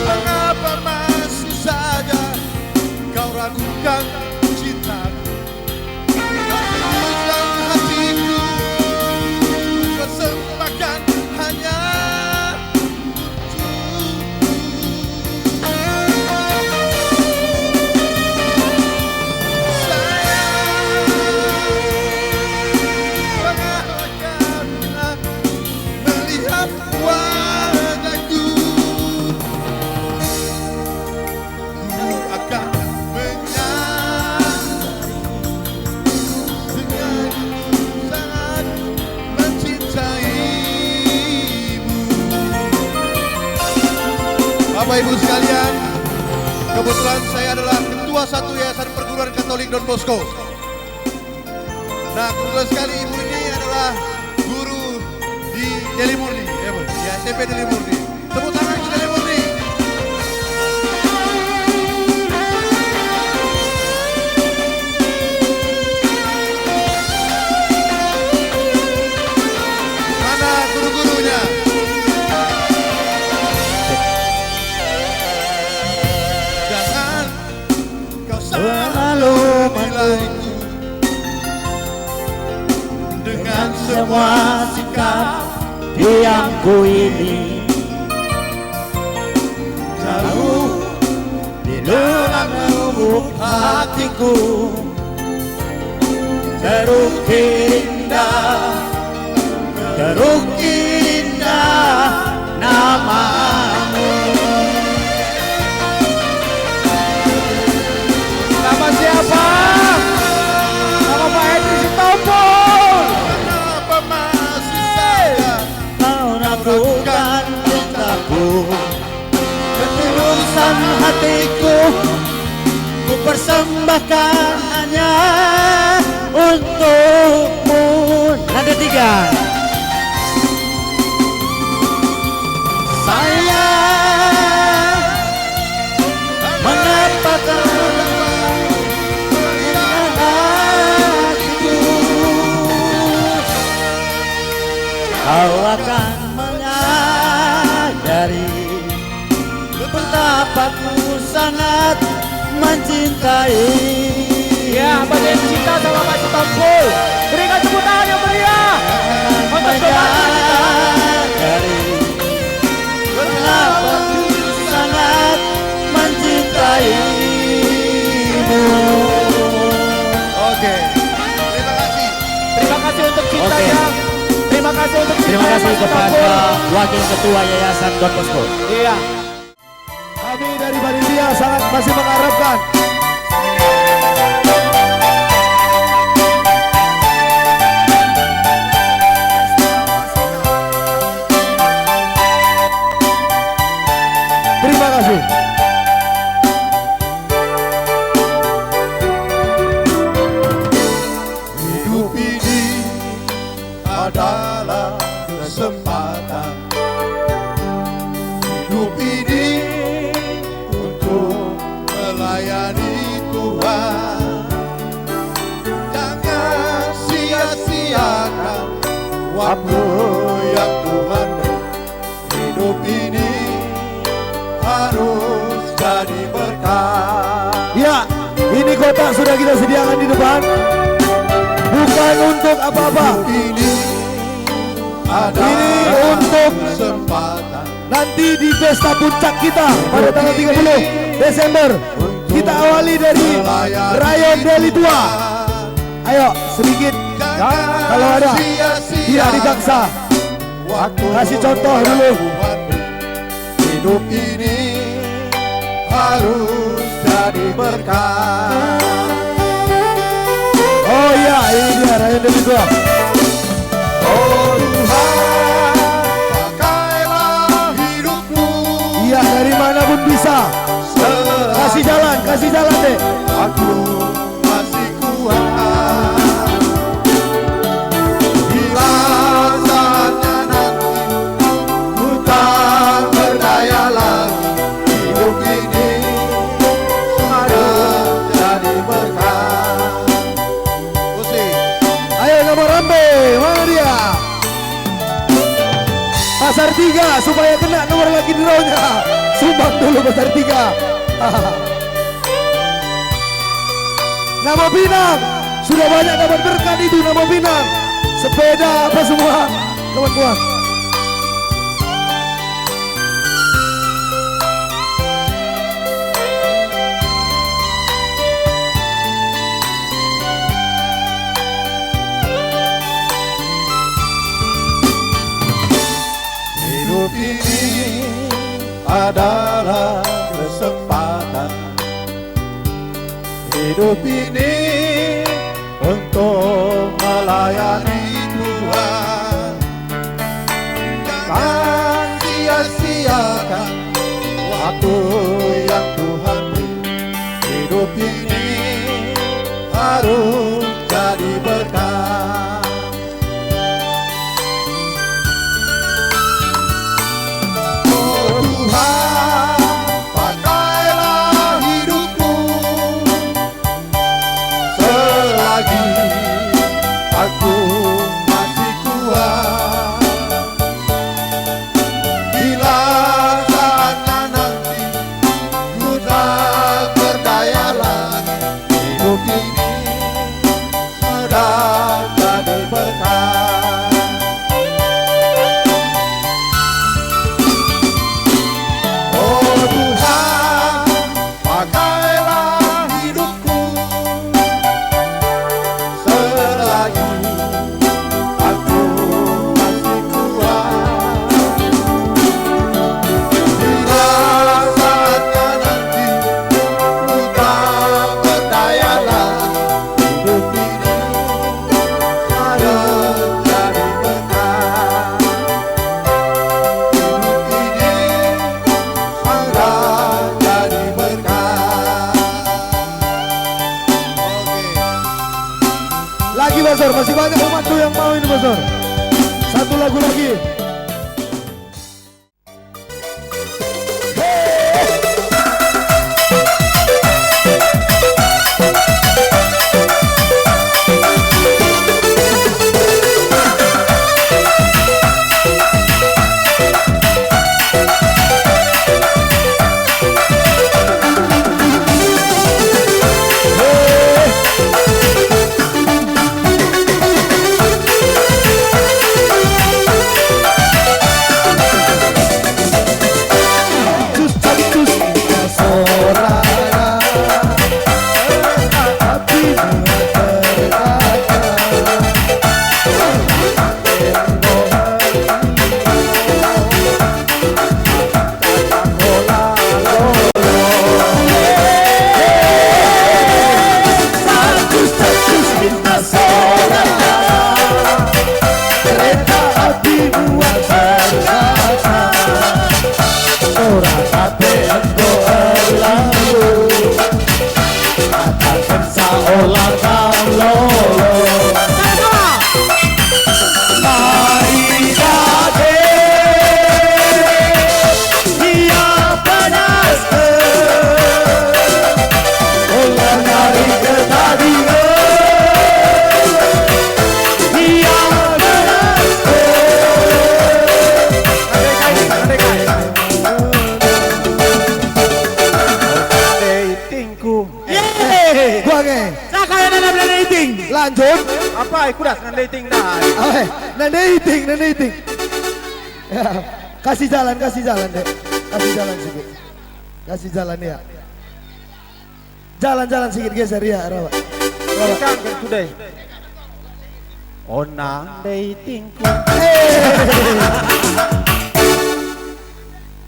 mengapa masih saja kau ragukan cintaku? Ragukan hatiku, persembahkan hanya melihat wajahku, ku akan menyadari dengan sangat mencintaimu. Bapak Ibu sekalian, kebetulan saya adalah ketua satu Yayasan Perguruan Katolik Don Bosco. Nah, kebetulan sekali ibu ini adalah guru di Deli Murni, ya Bu, di SMP Deli Murni. Tepuk tangan untuk Deli Murni. Mana guru-gurunya? Jangan kau selalu menilaiku dengan semua sikap diamku ini. Jauh di dalam lubuk hatiku terukir indah, terukir indah namamu. Nama siapa? Nama Pak Edi Sitompul. Kenapa masih saja Kau ragukan cintaku, ketulusan hatiku ku persembahkan hanya untukmu. Nada tiga. Sayang, mengapa kau melihat hatiku? Kau akan menyadari betapa ku sangat mencintai. Ya, bagian cinta sama Pak Sitompul. Berikan tepuk tangan yang meriah untuk Bapak Menyadari betapa ku sangat mencintaimu. Oke, terima kasih. Terima kasih untuk cintanya. Terima kasih untuk Terima cintanya kasih Pak kepada Sitompul. Wakil Ketua Yayasan Don Bosco. Iya. Kami dari panitia sangat masih mengharapkan terima kasih. Hidup ini adalah kesempatan. Hidup ini untuk melayani Tuhan. Jangan sia-siakan waktu yang Tuhan beri. Hidup ini harus jadi berkah. Ya, ini kotak sudah kita sediakan di depan. Bukan untuk apa-apa. Hidup ini Ini untuk nanti di pesta puncak kita pada tanggal 30 Desember. Kita awali dari Rayon Deli Tua. Ayo sedikit kalau ada tidak dipaksa. Kasih contoh dulu. Hidup ini harus jadi berkah. Oh iya, ini dia Rayon Deli Tua. Oh Tuhan, pakailah hidupku. Iya, dari mana pun bisa. Kasih jalan deh. Aku masih kuat. Bila saatnya nanti ku tak berdaya lagi, hidup ini harus jadi berkah. Pusing. Ayo nomor Rambe, mana dia? Pasar 3 supaya kena nomor lagi di rohnya. Sumbang dulu Pasar 3. Nama Pinang sudah banyak dapat berkat itu. Nama Pinang sepeda apa semua kawan-kawan. Hidup ini adalah kesempatan. Hidup ini untuk melayani Tuhan. Jangan sia-siakan waktu yang Tuhan beri. Hidup ini harus jadi berkah. Oh Tuhan, pakailah hidupku selagi aku masih kuat. Bila saatnya nanti ku tak berdaya lagi, hidup ini sudah jadi berkah. Oh Tuhan, pakailah hidupku selagi aku masih kuat. Bila saatnya nanti ku tak berdaya lagi, hidup ini harus jadi berkah. Hidup ini harus jadi berkah. Lagi Bosor, masih banyak umat tuh yang mau ini Bosor. Satu lagu lagi. Lanjut. Apa kudas dengan dating dah. Nandaiting. Ya, kasih jalan deh. Kasih jalan sedikit. Kasih jalan ya. Jalan sedikit geser ya, Rawa. Kan today. Onang dating ko.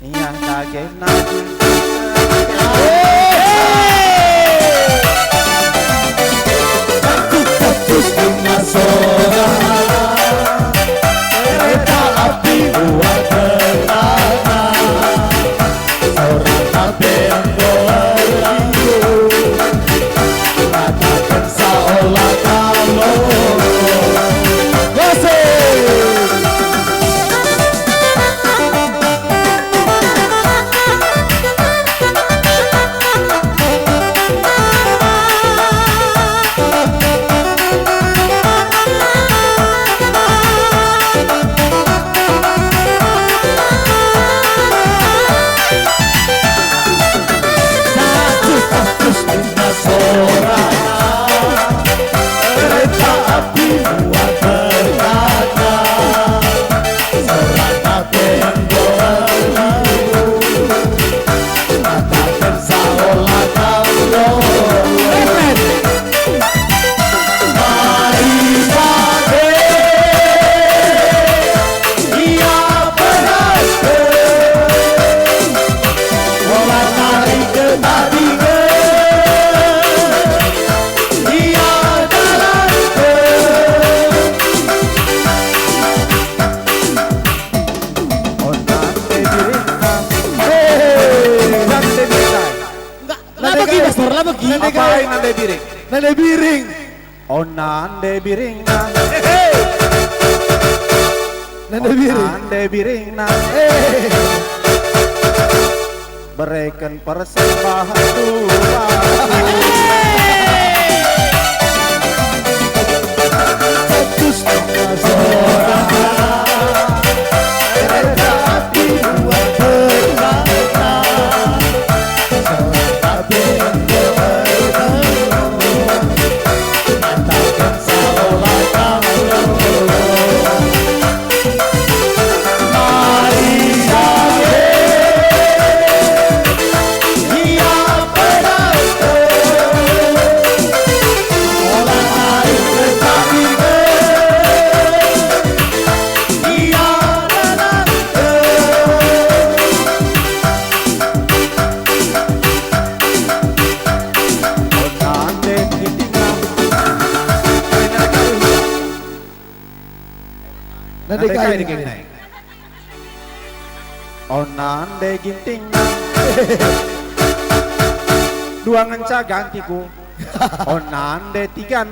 Iya dagay na. Putus bunga sora, kereta api buat berlana, seorang api yang berlalu, katakan seolah kalau Nande biring. Onande biring na. Nande biring. Onande biring na. Berikan persembahan Tuhan. Putus bunga sora, kereta api buat berlana, seorang api yang Onande ginting dua ngenca gantiku. Onande tigan.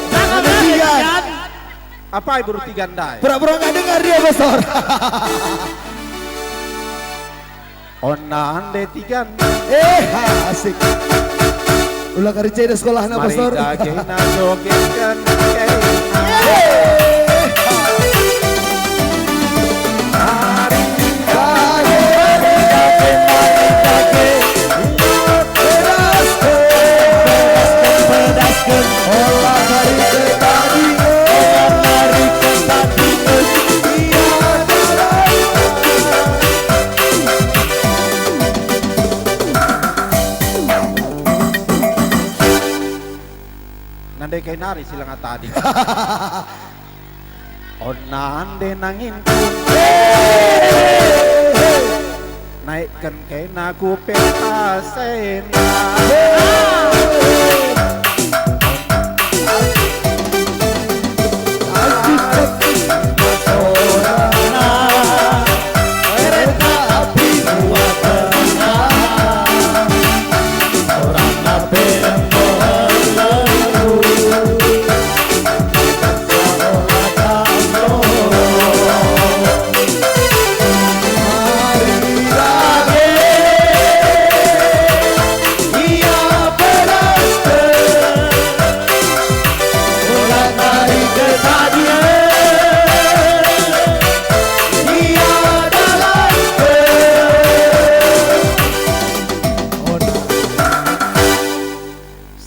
Jangan tigan. Apa ibu tigan dai? Pura-pura nggak dengar dia besar. Onande tigan. Asik. Ulah kari cede sekolah na pastor. Mari dagena jogetkan kena. Nande kay nari silang tadi. Onande nangin naikkan kay naku pentasena.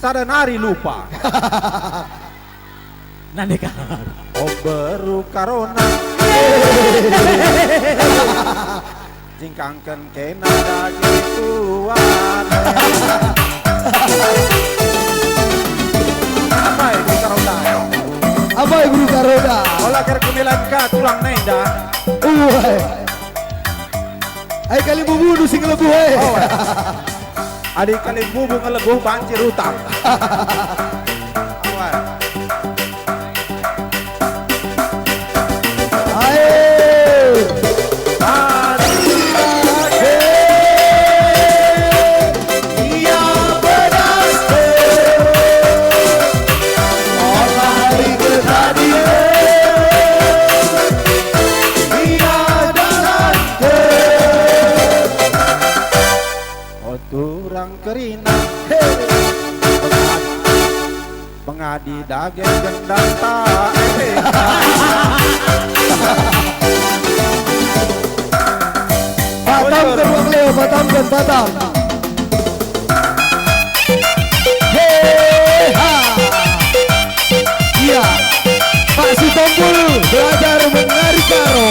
Sada nari lupa. Nande kan. guru karona jingkangkan kena daging tuan. Apa guru karona? Apa guru karona? Olah ker kemilan ka tulang nenda. Ay kali bubunuh sing lebuh eh. Adik kali bubu ngelebuh banjir utang. Kerina pengadi daging gendang tak Batam ke ruang Leo, Batam ke Batam. Iya, Pak Sitompul belajar menari karo.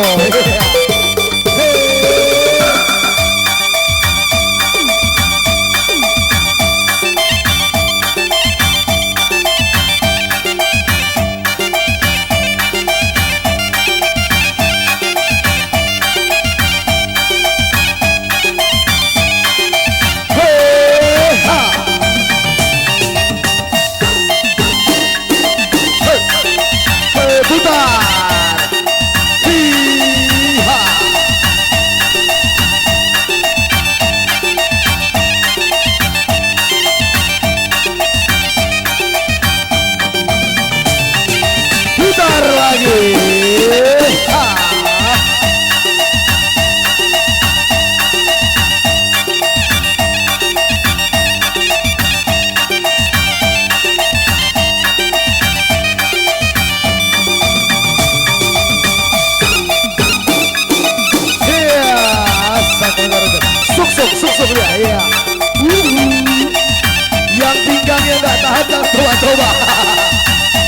Yang pinggangnya nggak tahan, coba.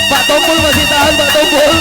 Pak Tompul masih tahan, Pak Tompul.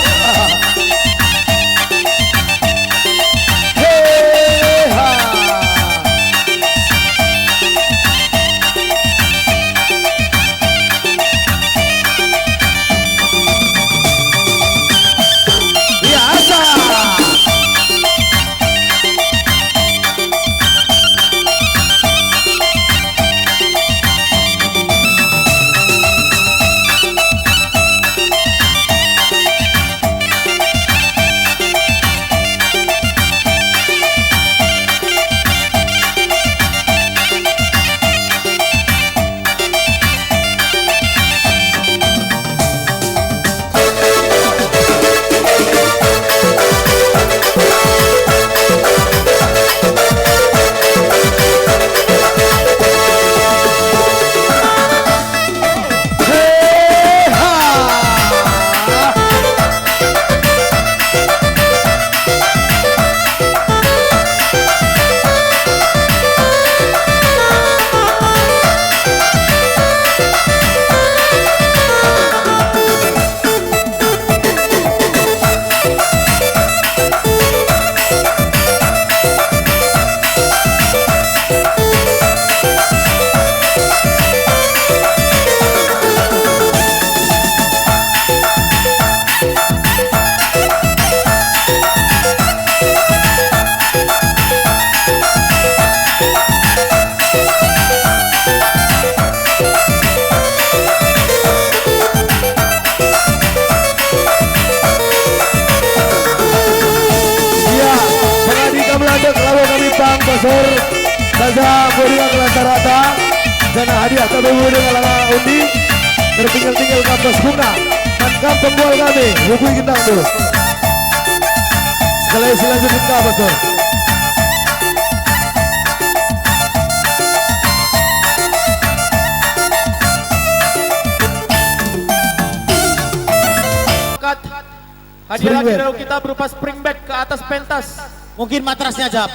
Pasor saja berikan rata-rata dana hadiah terhubung dengan langkah undi tertinggal-tinggal kampus bunga mantap pembual kami hubungi kita dulu sekali selanjutnya ke Pasor. Hadiah kita berupa spring bed ke atas pentas. Mungkin matrasnya aja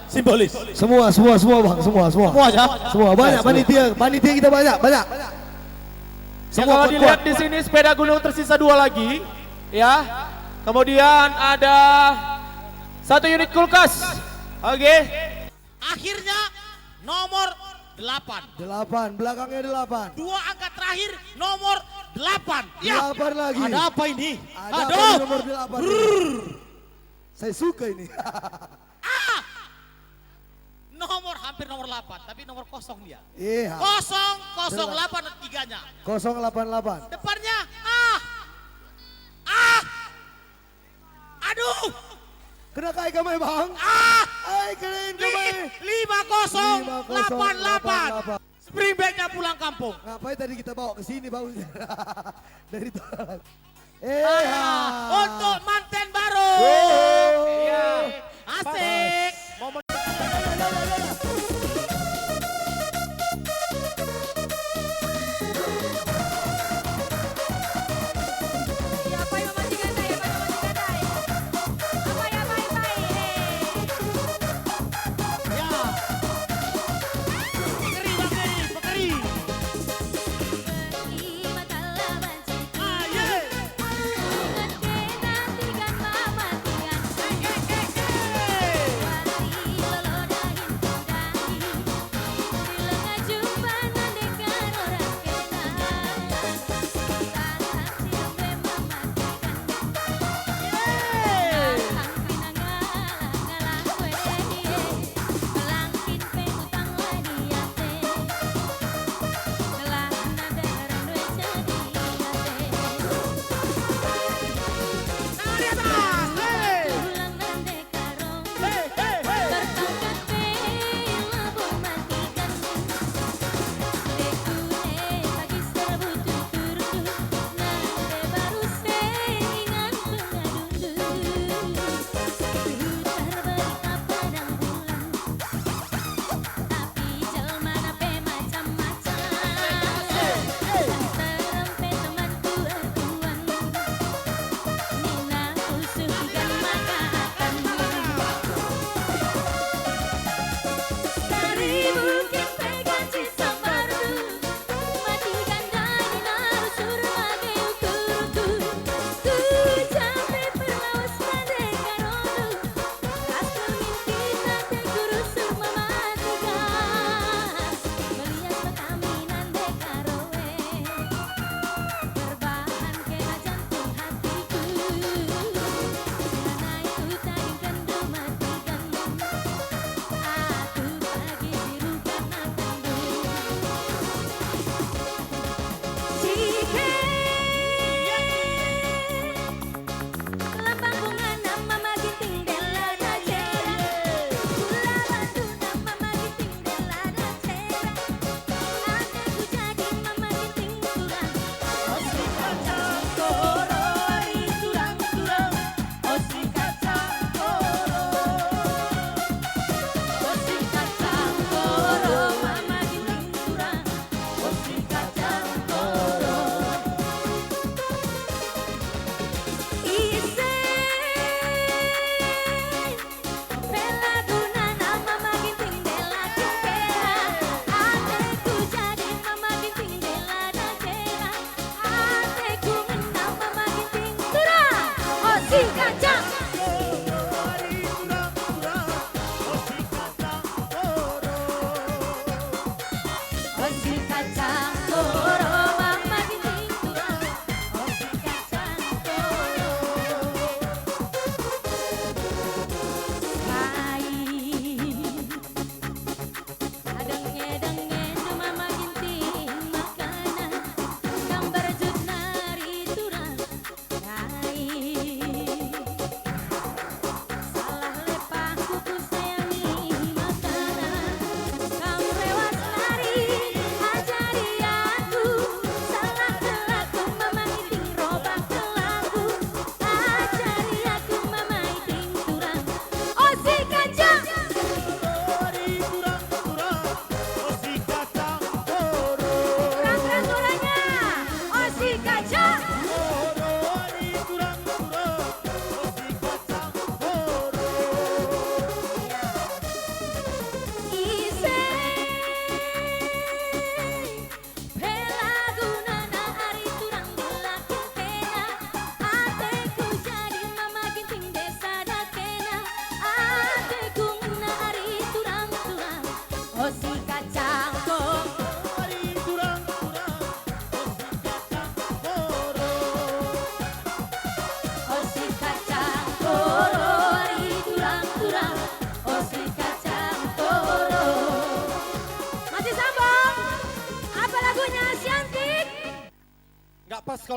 simbolis. Semua bang, semua aja. Semua banyak panitia kita banyak. Semua kalau dilihat di sini sepeda gunung tersisa 2 lagi, ya. Kemudian ada 1 unit kulkas. Oke. Akhirnya nomor 8. 8, belakangnya 8. 2 angka terakhir nomor 8. 8 lagi. Ada apa ini? Ada apa di nomor 8? Saya suka ini. Nomor hampir nomor 8, tapi nomor kosong dia. Iya. 008 tiganya. 088. Depannya aduh. Kena kai kamay bang. Ay keren kamay. 5088. Springbacknya pulang kampung. Ngapain tadi kita bawa ke sini bang? Dari tolak. Untuk manten baru. Iya. Asik.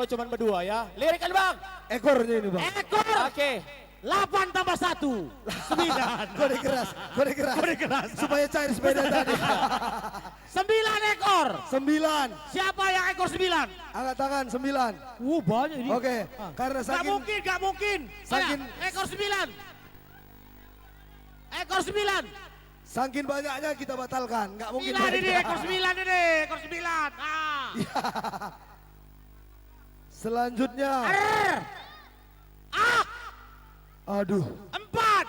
kalau cuma berdua ya. Lirikan bang. Ekornya ini bang. Ekor. Oke. 8 tambah 1. 9. Kode keras. Supaya cair sepeda tadi. 9 ekor. 9. Siapa yang ekor 9? Angkat tangan 9. Banyak ini. Oke, karena Gak mungkin. saking- Ekor 9. Ekor 9. saking banyaknya kita batalkan. Nggak mungkin. 9 ini, ekor 9 ini. Ekor 9. Selanjutnya. Aduh. 4.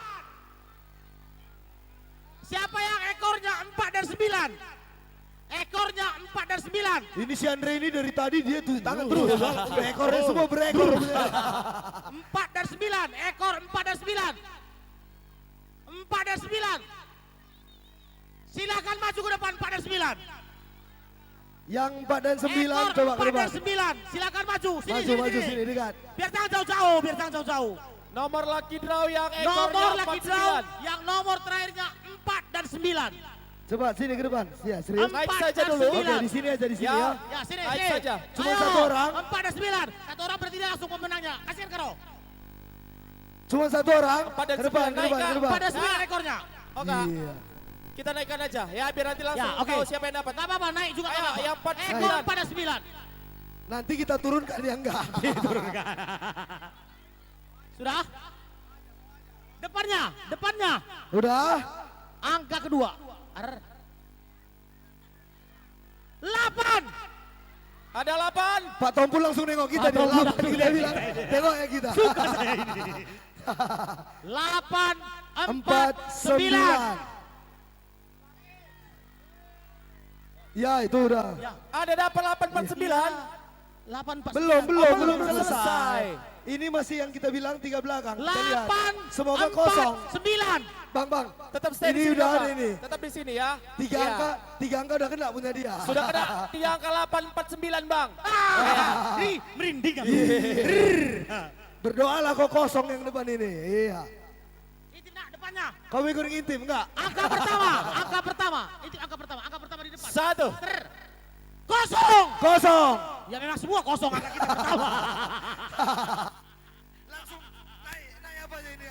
Siapa yang ekornya 4 dan 9? Ekornya 4 dan 9. Ini si Andre ini dari tadi dia tuh tangan terus. Ekornya semua berekor. 4 dan 9. Ekor 4 dan 9. 4 dan 9. Silakan maju ke depan 4 dan 9. Yang 4 dan 9 Ekor coba ke 4 depan. dan 9. Silakan maju. Maju sini dekat. Biar jangan jauh-jauh. Nomor lucky draw yang ekornya Nomor lagi 49. draw yang nomor terakhirnya 4 dan 9. Coba sini ke depan. Ya, serius. Naik 4 saja dan dulu. 9. Oke, di sini aja di sini ya. Ya, sini. Naik saja. Cuma Ayo, 1 orang. 4 dan 9. 1 orang berarti dia langsung pemenangnya. Kasihan Karo. Cuma 1 orang. 4 dan Ke depan, 9, ke depan, ke depan. 4 dan 9 ekornya. Oke. Iya. Kita naikkan aja ya biar nanti langsung Ya, oke. tahu siapa yang dapat. Gak apa-apa, naik juga. Ayo, nggak apa-apa. yang 4 dan Ekor 9. 4 dan 9. Nanti kita turunkan yang enggak. Sudah? Depannya. Udah? Angka kedua. 8. Ada 8. Pak Tompul langsung nengok kita dia. Dia bilang, tengok ya kita. 8, 4, 4, 9. 9. Ya itu udah. Ada dapat 849. 8, 4, Belum selesai. Ini masih yang kita bilang 3 belakang. Kita lihat. 8, Semoga 4, kosong. 9. Bang. Tetap stay Ini di sini. udah Bapak. ada ini. Tetap di sini ya. 3 Iya. angka udah kena punya dia. Sudah kena 3 angka 849 bang. Ini merinding kan? Berdoalah kok kosong yang depan ini. Iya. Itu nak depannya. Kau ikut ngintip enggak? Angka pertama. Itu angka pertama di depan. 1. Kosong. Kosong. Ya memang semua kosong angka kita pertama. Langsung naik apa aja ini?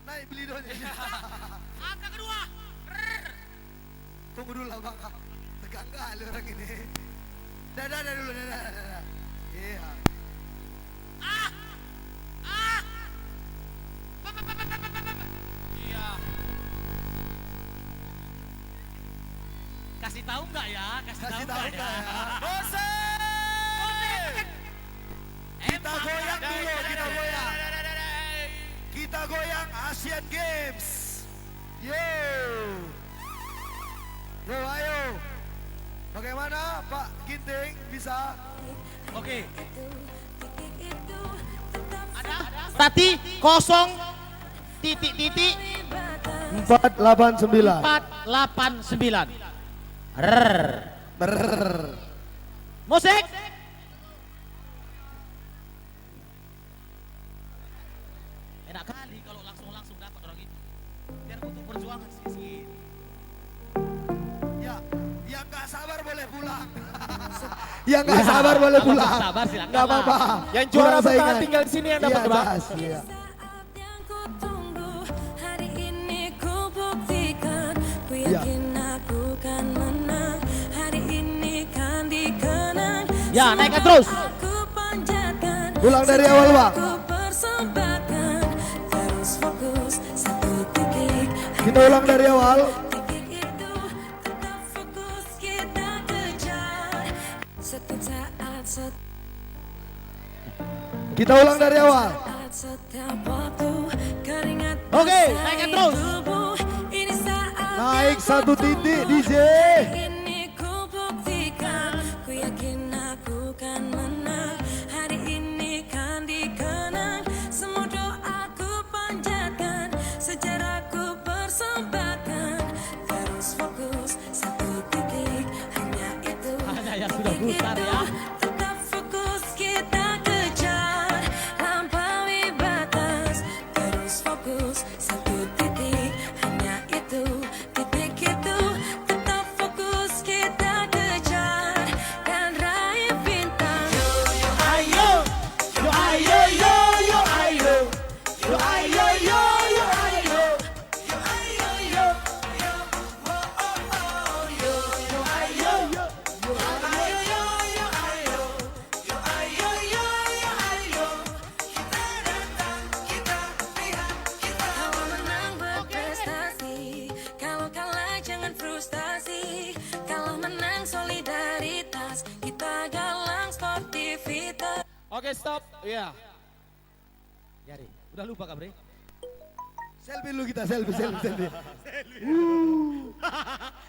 Naik beli doanya. Angka kedua. Tunggu dulu lah bang. Tegang kali orang ini. Dadah dulu. Iya. Iya. Kasih tahu nggak ya? Kasih tahu nggak ya? Kita goyang dulu, kita goyang. Kita goyang Asian Games. Yo. Ayo. Bagaimana Pak Ginting bisa? Oke. Ada? Tati kosong titik 489. 489. Musik. Enak kali kalau langsung dapat orang itu. Biar untuk perjuangan sedikit. Ya, yang nggak sabar boleh pulang. Yang nggak sabar boleh pulang. Sabar silakan. Nggak apa-apa. Yang juara Kurang bertahan saingan. tinggal di sini yang dapat Iya, bang. jas, iya. Iya. Ya, naikkan terus. Ulang dari awal bang. Kita ulang dari awal. Kita ulang dari awal. Oke, naikkan terus. Naik 1 titik DJ. Ada yang sudah putar ya. Oke, stop. Iya. Jari, udah lupa Kak Bre? Selfie dulu kita, selfie.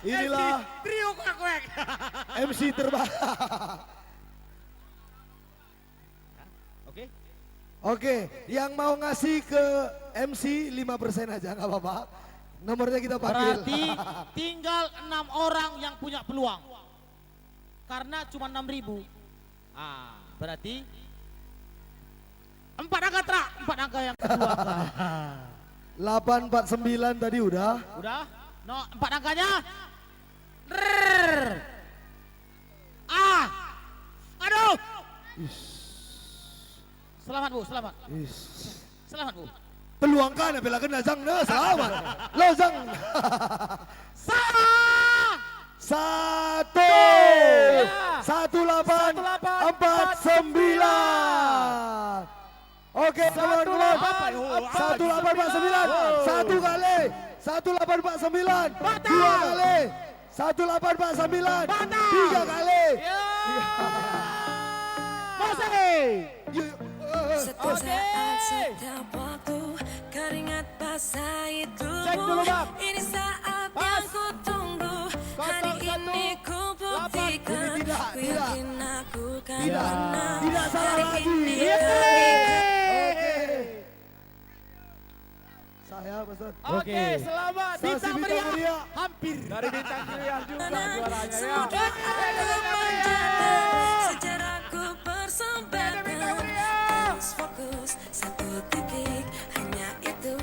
Inilah Trio kuek-kuek. MC terbaik. Oke. Oke, yang mau ngasih ke MC 5% aja nggak apa-apa. Nomornya kita panggil. Berarti tinggal 6 orang yang punya peluang. Karena cuma 6.000. Ah, berarti 4 angka Tra, 4 angka yang kedua. 849 tadi udah. Udah? No, 4 angkanya. Rrrr. Ah. Aduh. Selamat Bu, selamat. Selamat Bu. Peluang kan bela kena Zang nah, selamat. Lo Zang. Salah. 1849. Oke, come on. 1849. Satu kali. 1849. 2 kali. 1849. 3 kali. Setiap saat, setiap waktu, keringat basah itu. Ini saat yang ku tunggu. Hari ini ku buktikan. Ku yakin aku kan menang. Tidak salah Hari lagi. ini Saya Pastor. Oke, selamat. Bintang meriah. Hampir. Dari Bintang Meriah juga juaranya ya. Semoga aku menjadi sejarahku persembahkan. Terus fokus satu titik, hanya itu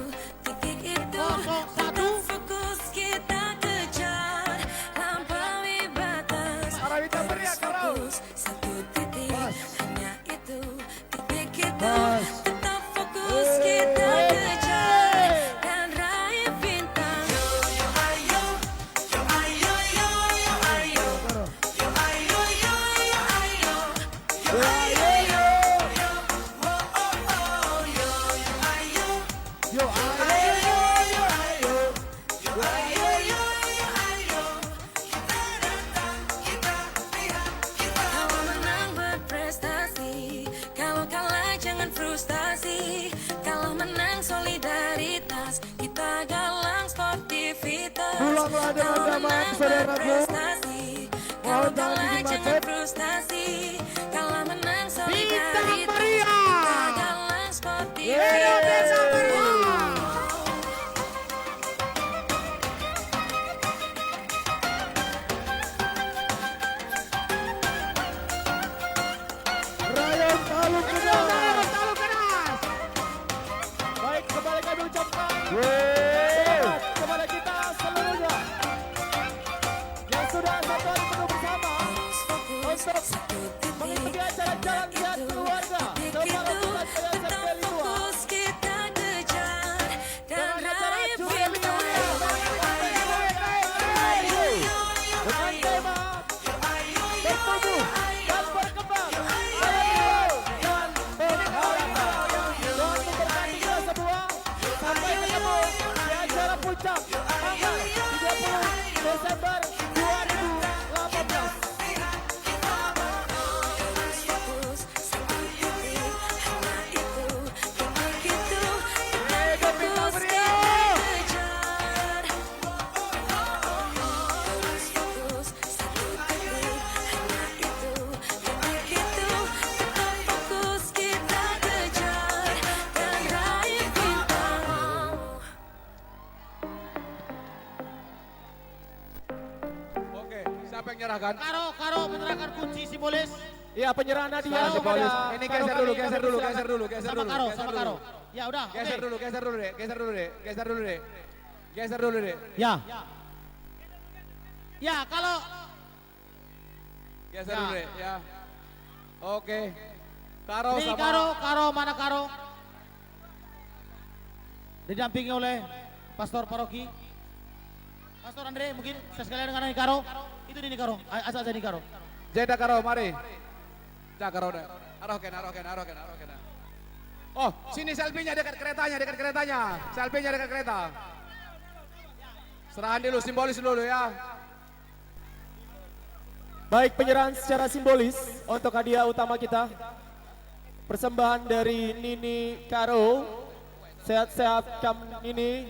titik itu. Tetap fokus kita kejar, lampaui batas. Terus fokus satu titik, hanya itu titik itu. Tetap fokus kita kejar dan raih bintang. Yo ayo, yo ayo, yo yo ayo, yo ayo, yo yo ayo, yo ayo, yo yo, oh oh oh, yo yo ayo, yo ayo, yo yo ayo, yo ayo, yo yo ayo, kita datang, kita lihat, kita. Kalau menang berprestasi, kalau kalah jangan frustasi. Kalau menang solidaritas, kita galang sportivitas. Pulanglah dengan Kalau damai, menang saudaraku. berprestasi, kalau Mohon jangan kalah bikin jangan macet. frustasi. Kalau menang solidaritas, Meriah. kita galang sportivitas. Rayon Taluk Kenas. Baik, kembali kami ucapkan selamat kepada kita seluruhnya yang sudah satu hari penuh bersama untuk mengikuti acara Jalan Lihat Keluarga Kemarapukan Yayasan Deli Tua Fokus kita kejar dan dengan acara raih Juri bintang. dengan tema bertumbuh dan berkembang dan berharga. Tuhan memberkati kita semua. Sampai ketemu di acara puncak tanggal 30 Desember 2018. Terus fokus satu titik, hanya itu titik itu. Tetap fokus kita kejar. Terus fokus satu titik, hanya itu titik itu. Tetap fokus kita kejar dan raih bintang. Oke, siapa yang nyerahkan? Karo menyerahkan kunci simbolis. Iya, penyerahan hadiah Karo kepada pada- ini Karo geser dulu, kali geser dulu, kami geser dulu, geser Sama dulu. Karo, geser sama dulu. Karo. Ya udah, Geser oke. dulu, geser dulu deh, geser dulu deh, geser dulu deh. Geser dulu deh. Ya. Ya, kalau Geser Ya. dulu deh, ya. Oke. Karo ini sama Karo mana Karo? Didampingi oleh Pastor Paroki. Pastor Andre mungkin sekalian dengan ini Karo. Itu ini Karo, asal ini Karo. Jeda Karo, mari. Cak Karo deh. Aroken. Oh, sini selfie-nya dekat keretanya. Selfie-nya dekat kereta. Serahan dulu, simbolis dulu ya. Baik, penyerahan secara simbolis untuk hadiah utama kita. Persembahan dari Nini Karo. Sehat-sehat Kam Nini.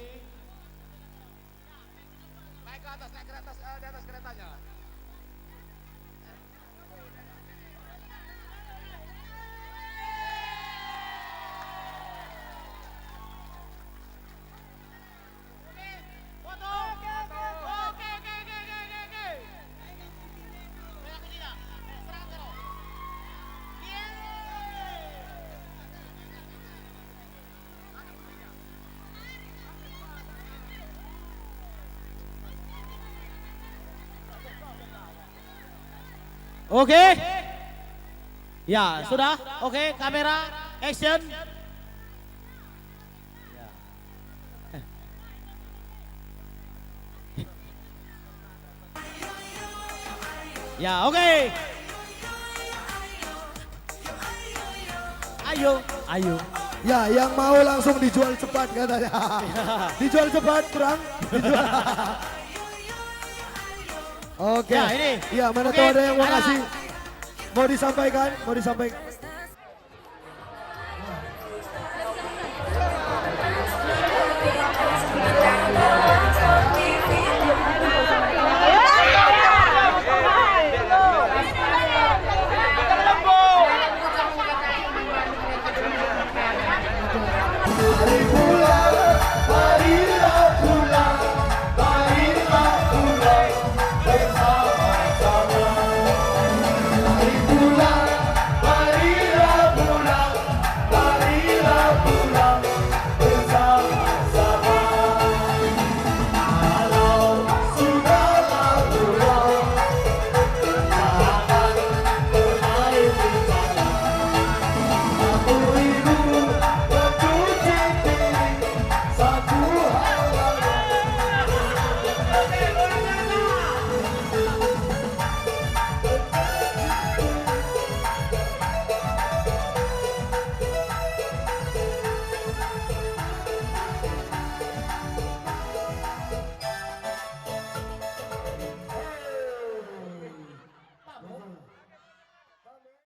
Naik ke atas, di atas keretanya. Oke. Ya, sudah. Oke, kamera action. Ya, oke. Ayo. Ya, yang mau langsung dijual cepat katanya. Dijual cepat, kurang. Oke. Ya, ini. Ya, mana Oke, tahu ada yang mau ada. kasih. Mau disampaikan? Hari bulan